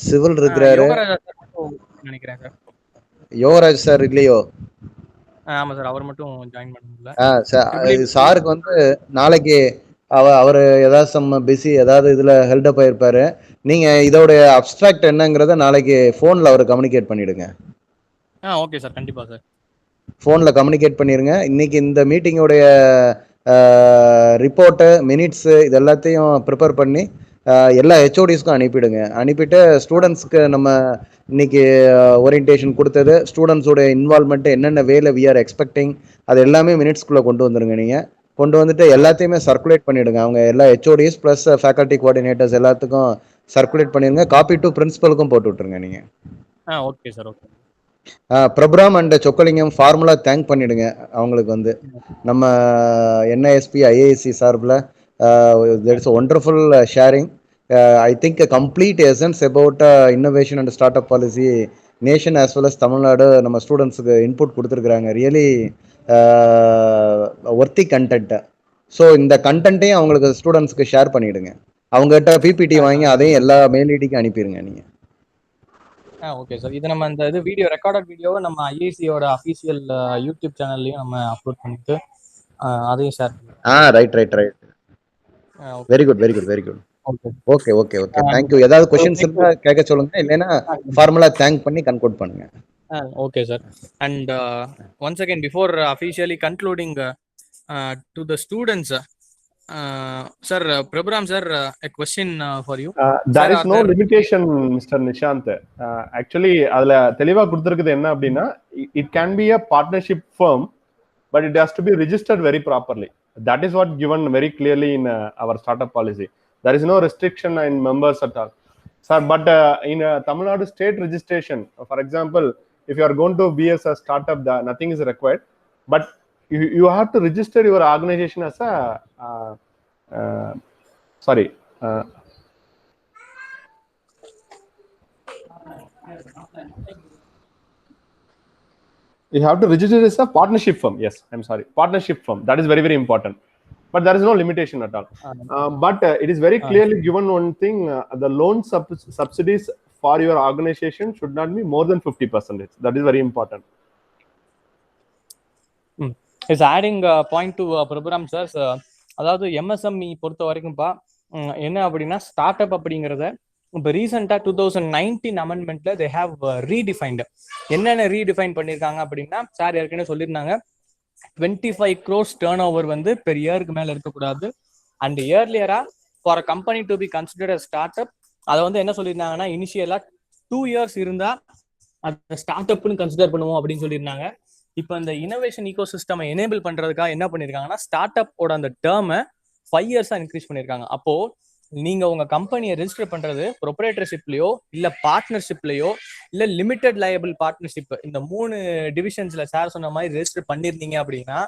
சிவில் இருக்கிறாரு நினைக்கிறேன் சார். யோகராஜ் சார் இல்லையோ? ஆமா சார், அவர் மட்டும் ஜாயின் பண்ணல. சாருக்கு வந்து நாளைக்கு அவர் ஏதாவது சம் பிஸி ஏதாவது இதில் ஹெல்டப் ஆயிருப்பாரு. நீங்கள் இதோடைய அப்ஸ்ட்ராக்ட் என்னங்கிறத நாளைக்கு ஃபோனில் அவர் கம்யூனிகேட் பண்ணிவிடுங்க. ஓகே சார், கண்டிப்பாக சார். ஃபோனில் கம்யூனிகேட் பண்ணிடுங்க. இன்னைக்கு இந்த மீட்டிங்கோடைய ரிப்போர்ட்டு, மினிட்ஸு இது எல்லாத்தையும் ப்ரிப்பேர் பண்ணி எல்லா ஹெச்ஓடிஸ்க்கும் அனுப்பிடுங்க. அனுப்பிட்டு ஸ்டூடெண்ட்ஸ்க்கு நம்ம இன்னைக்கு ஓரியன்டேஷன் கொடுத்தது, ஸ்டூடெண்ட்ஸோட இன்வால்மெண்ட் என்னென்ன வேலை வி ஆர் எக்ஸ்பெக்டிங், அது எல்லாமே மினிட்ஸ்குள்ளே கொண்டு வந்துருங்க. நீங்கள் கொண்டு வந்துட்டு எல்லாத்தையுமே சர்க்குலேட் பண்ணிவிடுங்க. அவங்க எல்லா ஹெச்ஓடிஸ் ப்ளஸ் ஃபேக்கல்ட்டி கோஆர்டினேட்டர்ஸ் எல்லாத்துக்கும் சர்க்குலேட் பண்ணிடுங்க. காப்பி டு பிரின்சிபலுக்கும் போட்டு விட்டுருங்க நீங்கள். Okay sir, okay. Prabhuram and Chockalingam formula thank பண்ணிடுங்க. அவங்களுக்கு வந்து நம்ம NISP IAC சார்பில் there is a wonderful sharing. I think a complete essence about innovation and startup policy nation as well as Tamil Nadu நம்ம ஸ்டூடெண்ட்ஸுக்கு இன்புட் கொடுத்துருக்குறாங்க. Really worthy content. ஸோ இந்த கண்டென்ட்டையும் அவங்களுக்கு ஸ்டூடெண்ட்ஸ்க்கு ஷேர் பண்ணிவிடுங்க. அவங்ககிட்ட PPT வாங்கி அதையும் எல்லா மெயில் ஐடிக்கும் அனுப்பிடுங்க நீங்கள். Okay sir. இது நம்ம இந்த வீடியோ ரெக்கார்டட் வீடியோவை நம்ம IICயோட அஃபீஷியல் யூடியூப் சேனல்லையும் நம்ம அப்லோட் பண்ணிட்டு அதையும் ஷேர் பண்ணுவோம். Right. Very good. Okay. Thank you. ஏதாவது கொஸ்டின்ஸ் இருந்தா கேட்க சொல்லுங்க, இல்லைன்னா ஃபார்முலா தேங்க் பண்ணி கன்க்ளூட் பண்ணுங்க. Okay sir. And once again before officially concluding to the students, sir, Prabhuram sir, a question for you. There is no limitation, Mr. Nishant. Actually adula theliva kuduthirukudhu enna appadina, it can be a partnership firm, but it has to be registered very properly. That is what given very clearly in our startup policy. There is no restriction in members at all, sir. But in Tamil Nadu state registration, for example, if you are going to be as a startup, nothing is required, but you have to register your organization as a you have to register as a partnership firm. Yes, I'm sorry, partnership firm. That is very important, but there is no limitation at all. But it is very clearly given one thing, the loan subsidies for your organization should not be more than 50%. That is very important. Is adding point to Prabhuram sir. அதாவது MSME பொறுத்த வரைக்கும்பா என்ன அப்படின்னா, start up அப்படிங்கிறத இப்போ ரீசெண்டாக 2019 அமெண்ட்மெண்ட்ல they have ரீடிஃபைன்டு. என்னென்ன redefine பண்ணியிருக்காங்க அப்படின்னா, சார் ஏற்கனவே சொல்லியிருந்தாங்க 25 crores டேர்ன் ஓவர் பெர் இயருக்கு மேலே இருக்கக்கூடாது. அண்ட் இயர்லியரா for a company to be considered a start up, அதை என்ன சொல்லியிருந்தாங்கன்னா, இனிஷியலா 2 years இருந்தா அதை ஸ்டார்ட் அப்னு கன்சிடர் பண்ணுவோம் அப்படின்னு சொல்லியிருந்தாங்க. இப்போ இந்த இனோவேஷன் ஈகோ சிஸ்டம் எனேபிள் பண்றதுக்காக என்ன பண்ணிருக்காங்கன்னா, ஸ்டார்ட் அப்போட அந்த டேர்மை 5 years இன்க்ரீஸ் பண்ணிருக்காங்க. அப்போ நீங்க உங்க கம்பெனியை ரெஜிஸ்டர் பண்றது ப்ரொப்ரைட்டர்ஷிப்லயோ இல்ல பார்ட்னர்ஷிப்லயோ இல்ல லிமிடெட் லயபிள் பார்ட்னர்ஷிப், இந்த 3 டிவிஷன்ஸ்ல சார் சொன்ன மாதிரி ரெஜிஸ்டர் பண்ணிருந்தீங்க அப்படின்னா,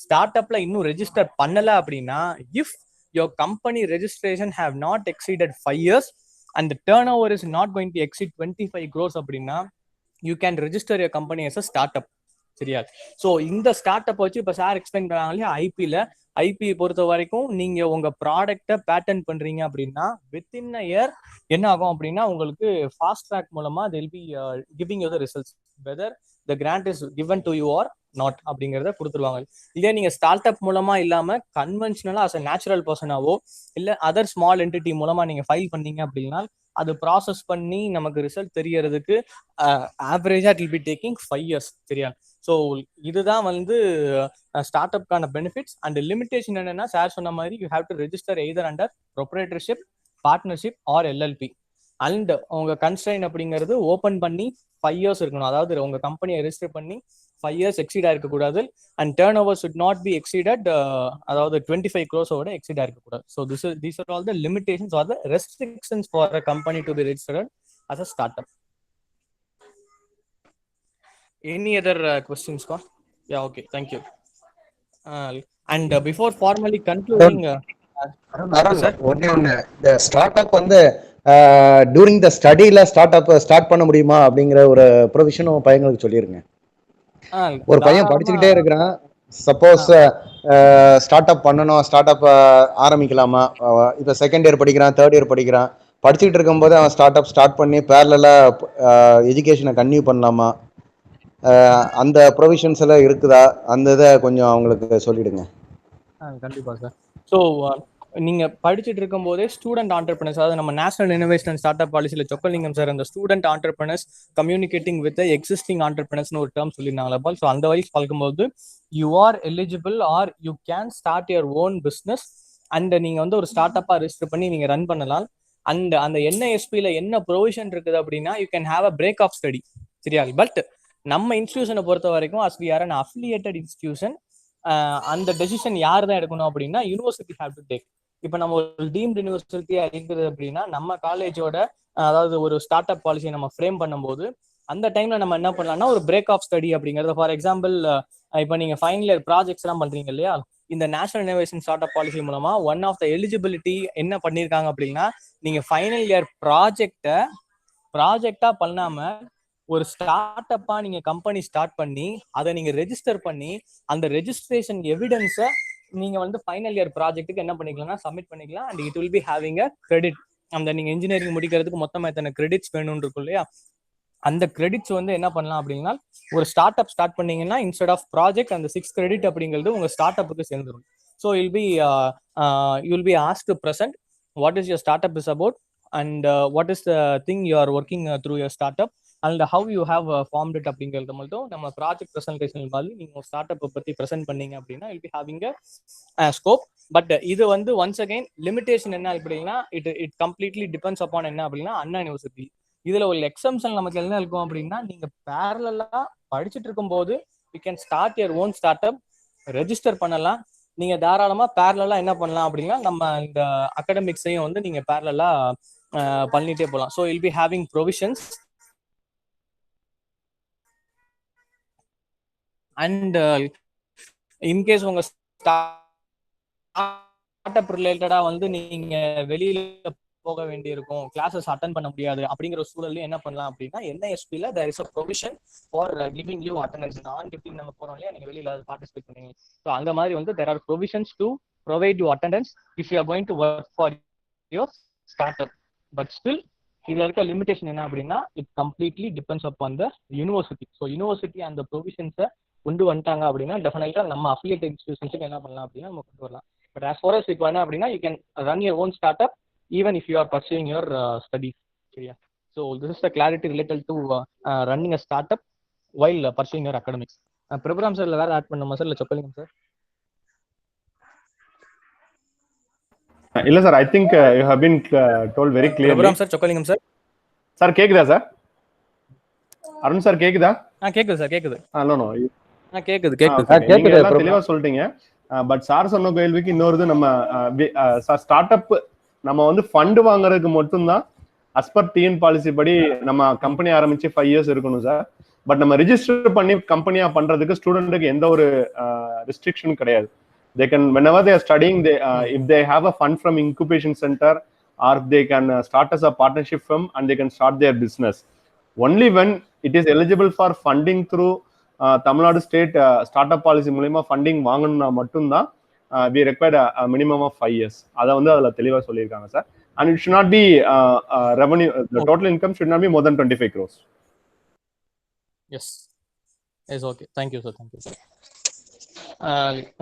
ஸ்டார்ட் அப்ல இன்னும் ரெஜிஸ்டர் பண்ணல அப்படின்னா, if your company registration have not exceeded 5 years and the turnover is not going to exceed 25 crores அப்படின்னா, you can register your company as a startup. சரியா? ஸோ இந்த ஸ்டார்ட் அப் வச்சு இப்போ சார் எக்ஸ்பிளைன் பண்ணாங்களே ஐபி பொறுத்த வரைக்கும் நீங்க உங்க ப்ராடக்ட்டை பேட்டன் பண்றீங்க அப்படின்னா வித்தின் அ இயர் என்ன ஆகும் அப்படின்னா உங்களுக்கு ஃபாஸ்ட் ட்ராக் மூலமா till be giving you the results whether the grant is given to you or not அப்படிங்கிறத கொடுத்துருவாங்க. இதே நீங்க ஸ்டார்ட் அப் மூலமா இல்லாம கன்வென்ஷனலா அஸ் அ நேச்சுரல் பர்சனாவோ இல்ல அதர் ஸ்மால் என்டிட்டி மூலமா நீங்க ஃபைல் பண்ணீங்க அப்படின்னா அது ப்ராசஸ் பண்ணி நமக்கு ரிசல்ட் தெரியறதுக்கு ஆவரேஜா it will be taking 5 years. சரியா? ஸோ இதுதான் வந்து ஸ்டார்ட் அப்கான பெனிஃபிட்ஸ். அண்ட் லிமிடேஷன் என்னன்னா சார் சொன்ன மாதிரி you have to register either under proprietorship, partnership or LLP. And உங்க கன்ஸ்ட்ரைன் அப்படிங்கிறது ஓப்பன் பண்ணி 5 years இருக்கணும். அதாவது உங்க கம்பெனியை ரெஜிஸ்டர் பண்ணி 5 years எக்ஸீட் ஆயிருக்க கூடாது. And turn over should not be exceeded, அதாவது 25 crores எக்ஸீட் ஆயிருக்க கூடாது. So these are all the limitations or the restrictions for a company to be registered as a startup. Any other questions, Scott? Yeah, okay, thank you. And before formally concluding, ஒன்னே ஒன்று, இந்த start up வந்து during the ஸ்டடியில start பண்ண முடியுமா அப்படிங்கிற ஒரு ப்ரொவிஷனும் பையங்களுக்கு சொல்லிருங்க. ஒரு பையன் படிச்சுக்கிட்டே இருக்கிறான், சப்போஸ் ஸ்டார்ட் அப் பண்ணணும், ஸ்டார்ட் அப் ஆரம்பிக்கலாமா, இப்போ செகண்ட் இயர் படிக்கிறான், தேர்ட் இயர் படிக்கிறான், படிச்சுக்கிட்டு இருக்கும்போது அவன் ஸ்டார்ட் பண்ணி பேரலா எஜுகேஷனை கன்டினியூ பண்ணலாமா, அந்த ப்ரொவிஷன்ஸ் எல்லாம் இருக்குதா, அந்த இதை கொஞ்சம் அவங்களுக்கு சொல்லிடுங்க. கண்டிப்பா சார். ஸோ நீங்க படிச்சுட்டு இருக்கும் போதே ஸ்டூடெண்ட் ஆண்டர்பிரினர்ஸ், அதாவது நம்ம national innovation and start up பாலிசியில சொக்கலிங்கம் சார் அந்த student entrepreneurs communicating with existing ஆண்டர்பிரினர்ஸ்னு ஒரு டேர்ம் சொல்லியிருந்தாங்களா. ஸோ அந்த வயசு பார்க்கும்போது you are eligible or you can start your own business and நீங்க வந்து ஒரு ஸ்டார்ட் அப்பா ரெஜிஸ்டர் பண்ணி நீங்க ரன் பண்ணலாம். அண்ட் அந்த NISPல என்ன ப்ரொவிஷன் இருக்குது அப்படின்னா you can have a break of study. சரியா? பட் நம்ம இன்ஸ்டிடியூஷனை பொறுத்த வரைக்கும் as we are an affiliated institution, அந்த டெசிஷன் யார் தான் எடுக்கணும் அப்படின்னா யூனிவர்சிட்டி ஹேவ் டு டேக். இப்போ நம்ம ஒரு டீம்டு யூனிவர்சிட்டியா இருக்குது அப்படின்னா நம்ம காலேஜோட அதாவது ஒரு ஸ்டார்ட் அப் பாலிசியை நம்ம ஃப்ரேம் பண்ணும்போது அந்த டைம்ல நம்ம என்ன பண்ணலாம்னா ஒரு பிரேக் ஆஃப் ஸ்டடி அப்படிங்கிறது, ஃபார் எக்ஸாம்பிள் இப்போ நீங்க ஃபைனல் இயர் ப்ராஜெக்ட்ஸ் எல்லாம் பண்றீங்க இல்லையா, இந்த national innovation start up policy மூலமா ஒன் ஆஃப் த எலிஜிபிலிட்டி என்ன பண்ணிருக்காங்க அப்படின்னா நீங்க ஃபைனல் இயர் ப்ராஜெக்டா பண்ணாம ஒரு ஸ்டார்ட் அப்பா நீங்க கம்பெனி ஸ்டார்ட் பண்ணி அதை நீங்க ரெஜிஸ்டர் பண்ணி அந்த ரெஜிஸ்ட்ரேஷன் எவிடன்ஸை நீங்க வந்து ஃபைனல் இயர் ப்ராஜெக்ட்டுக்கு என்ன பண்ணிக்கலாம்னா சப்மிட் பண்ணிக்கலாம். And it will be having a credit. அந்த நீங்க இன்ஜினியரிங் முடிக்கிறதுக்கு மொத்தமா எத்தனை கிரெடிட்ஸ் வேணும்னு இருக்கும் இல்லையா, அந்த கிரெடிட்ஸ் வந்து என்ன பண்ணலாம் அப்படின்னா ஒரு ஸ்டார்ட் அப் ஸ்டார்ட் பண்ணீங்கன்னா இன்ஸ்டெட் ஆஃப் ப்ராஜெக்ட் அந்த 6 credit அப்படிங்கிறது உங்க ஸ்டார்ட் அப்புக்கு சேர்ந்துடும். So you'll be ask to present what is your start up is about and what is the thing you are working through your start up and how you have formed it அப்படிங்கிறது மட்டும் நம்ம project presentation மாதிரி நீங்க start அப்பை பத்தி present பண்ணீங்க அப்படின்னா will be having a scope. But இது வந்து ஒன்ஸ் அகைன் லிமிடேஷன் என்ன அப்படின்னா இட் கம்ப்ளீட்லி டிபெண்ட்ஸ் அப்பான் என்ன அப்படின்னா அண்ணா யூனிவர்சிட்டி. இதுல ஒரு எக்ஸம்ஷன் நமக்கு என்ன இருக்கும் அப்படின்னா நீங்க பேரலா படிச்சுட்டு இருக்கும் போது you can start your own start up, register பண்ணலாம். நீங்க தாராளமா பேரலா என்ன பண்ணலாம் அப்படின்னா நம்ம இந்த அகாடமிக்ஸையும் வந்து நீங்க பேரலா பண்ணிட்டே போகலாம். So will be having provisions. And in case உங்க ஸ்டார்ட் அப் ரிலேட்டடா வந்து நீங்க வெளியில போக வேண்டியிருக்கும், கிளாஸஸ் அட்டன் பண்ண முடியாது அப்படிங்கிற சூழல்ல என்ன பண்ணலாம் அப்படின்னா NISPல there is a provision for giving you attendance. நான் 15 நம்ம போறோம் இல்லையா, நீங்க வெளியில பார்ட்டிசிபேட் பண்ணீங்க. ஸோ அந்த மாதிரி வந்து there are provisions to provide you attendance if you are going to work for your startup. But still இதுல இருக்க லிமிடேஷன் என்ன அப்படின்னா it completely depends upon the university. So university அந்த ப்ரொவிஷன்ஸை கொண்டு வந்துட்டாங்க அப்படின்னா டெஃபினட்டா நம்ம அஃபிலியேட் இன்ஸ்டிடியூஷன்ஸுக்கு என்ன பண்ணலாம் அப்படின்னா நம்ம கொண்டு வரலாம். பட் as far as இப்போ என்ன அப்படின்னா you can run your own start up even if you are pursuing your studies. சரியா? So this is the clarity related to running a startup while pursuing your academics. Prabhuram sir வேற add பண்ணுமா sir, இல்ல Chockalingam sir? இல்ல sir, I think you have been told very clearly. Prabhuram sir, Chockalingam sir. Sir கேக்குதா சார்? Arun sir கேக்குதா? கேக்குது sir, கேக்குது. No கேக்குது. நீங்க எல்லாம் தெளிவா சொல்லிட்டீங்க. பட் சார் சொன்ன கேள்விக்கு இன்னொரு நம்ம ஸ்டார்ட் அப் நம்ம வந்து ஃபண்ட் வாங்குறதுக்கு மட்டும்தான் as per TN பாலிசி படி நம்ம கம்பெனி ஆரம்பிச்சு 5 years இருக்கணும் சார். பட் நம்ம ரிஜிஸ்டர் பண்ணி கம்பெனியா பண்றதுக்கு ஸ்டூடெண்ட்டுக்கு எந்த ஒரு ரெஸ்ட்ரிக்ஷனும் கிடையாது. They can, whenever they are studying, if they have a fund from incubation center or they can start as a partnership firm and they can start their business. Only when it is eligible for funding through Tamil Nadu state start up policy மூலமா funding வாங்கணும்னா மட்டும்தான் we required minimum of 5 years. அதை வந்து அதில் தெளிவாக சொல்லியிருக்காங்க sir. And it should not be revenue, total income should not be more than 25 crores. Yes. Yes, okay. Thank you, sir. Thank you, sir.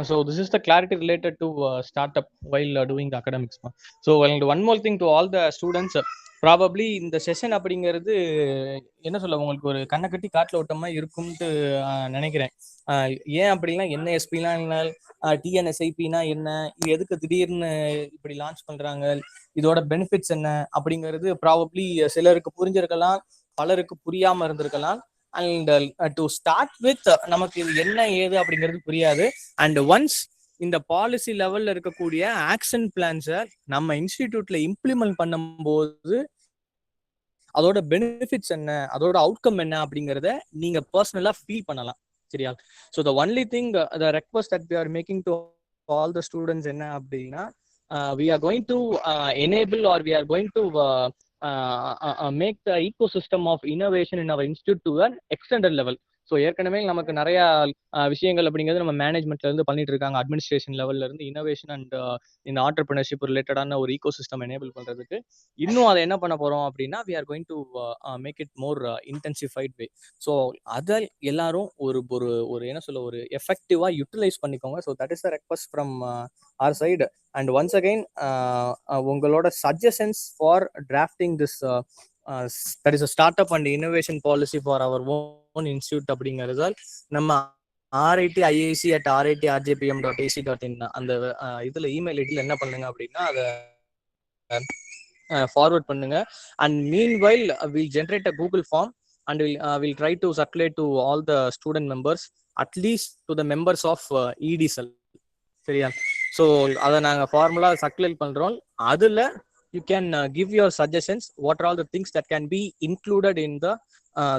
So this is the clarity related to startup while doing the academics. So and one more thing to all the students, probably இந்த session அப்படிங்கிறது என்ன சொல்ல உங்களுக்கு ஒரு கண்ணை கட்டி காட்டில் ஓட்டமா இருக்கும்ட்டு நினைக்கிறேன். ஏன் அப்படின்னா NISPனா TNSIPனா என்ன, இது எதுக்கு திடீர்னு இப்படி லான்ச் பண்றாங்க, இதோட பெனிஃபிட்ஸ் என்ன அப்படிங்கிறது ப்ராபப்ளி சிலருக்கு புரிஞ்சிருக்கலாம், பலருக்கு புரியாம இருந்திருக்கலாம். அண்ட் டு ஸ்டார்ட் வித் நமக்கு இது என்ன ஏது அப்படிங்கிறது புரியாது. அண்ட் ஒன்ஸ் இந்த பாலிசி லெவல்ல இருக்கக்கூடிய ஆக்ஷன் பிளான்ஸை நம்ம இன்ஸ்டிடியூட்ல இம்ப்ளிமெண்ட் பண்ணும்போது அதோட பெனிஃபிட்ஸ் என்ன, அதோட அவுட்கம் என்ன அப்படிங்கிறத நீங்க பர்சனலா ஃபீல் பண்ணலாம். சரியா? So the only thing the request that we are making to all the students என்ன அப்படின்னா, we are going to enable or we are going to make the ecosystem of innovation in our institute to an extended level. So ஏற்கனவே நமக்கு நிறைய விஷயங்கள் அப்படிங்கிறது நம்ம மேனேஜ்மெண்ட்ல இருந்து பண்ணிட்டு இருக்காங்க. அட்மினிஸ்ட்ரேஷன் லெவல்ல இருந்து இனோவேஷன் அண்ட் இந்த ஆண்டர்பிரினர்ஷிப் ரிலேட்டடான ஒரு ஈகோ சிஸ்டம் எனேபிள் பண்றதுக்கு இன்னும் அதை என்ன பண்ண போறோம் அப்படின்னா, we are going to make it more intensified way. So அதை எல்லாரும் ஒரு ஒரு ஒரு என்ன சொல்ல ஒரு எஃபெக்டிவா யூட்டிலைஸ் பண்ணிக்கோங்க. So that is the request from our side. And once again உங்களோட suggestions for drafting this that is a startup and innovation policy for our own institute அப்படிங்கிறது நம்ம RIT@RIT-RJPM.ac.in அந்த இதுல இமெயில் ஐடியில் என்ன பண்ணுங்க அப்படின்னா அதை ஃபார்வர்ட் பண்ணுங்க. And meanwhile we'll generate a Google form and we'll try to circulate to all the student members, at least to the members of ED cell. சரியா? ஸோ அதை நாங்கள் ஃபார்முலா சர்க்குலேட் பண்றோம். அதுல you can give your suggestions, what are all the things that can be included in the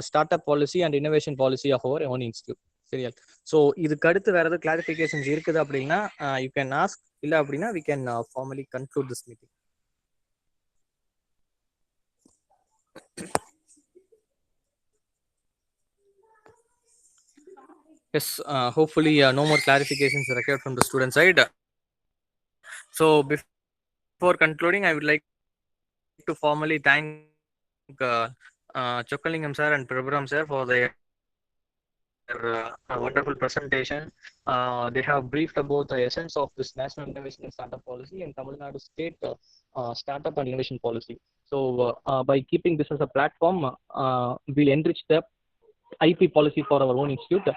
startup policy and innovation policy of our own institute. சரியா? So இதுக்கு அடுத்து வேற ஏதாவது கிளாரிஃபிகேஷன்ஸ் இருக்குது அப்படின்னா you can ask, இல்லை அப்படின்னா we can formally conclude this meeting. Yes, hopefully no more clarifications required from the student side. So before concluding, I would like to formally thank Chokkalingam sir and Prabhuram sir for their wonderful presentation. They have briefed about the essence of this National Innovation and Startup Policy and Tamil Nadu State Startup and Innovation Policy. So by keeping this as a platform, we'll enrich the IP policy for our own institute,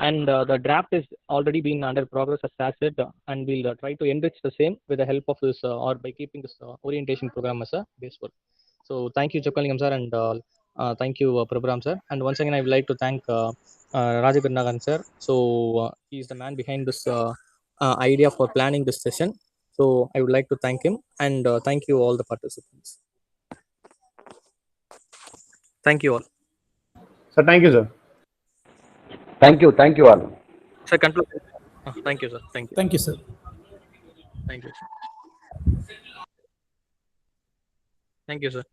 and the draft is already been under progress as said, and we'll try to enrich the same with the help of this or by keeping this orientation program as a base work. So thank you Chokkalingam sir, and thank you Prabhuram sir, and once again I would like to thank Rajakarnagan sir. So he is the man behind this idea for planning this session. So I would like to thank him, and thank you all the participants. Thank you all. Sir, thank you, sir. Thank you all. Sir, conclude. Thank you, sir. Thank you. Thank you, sir. Thank you. Thank you, sir.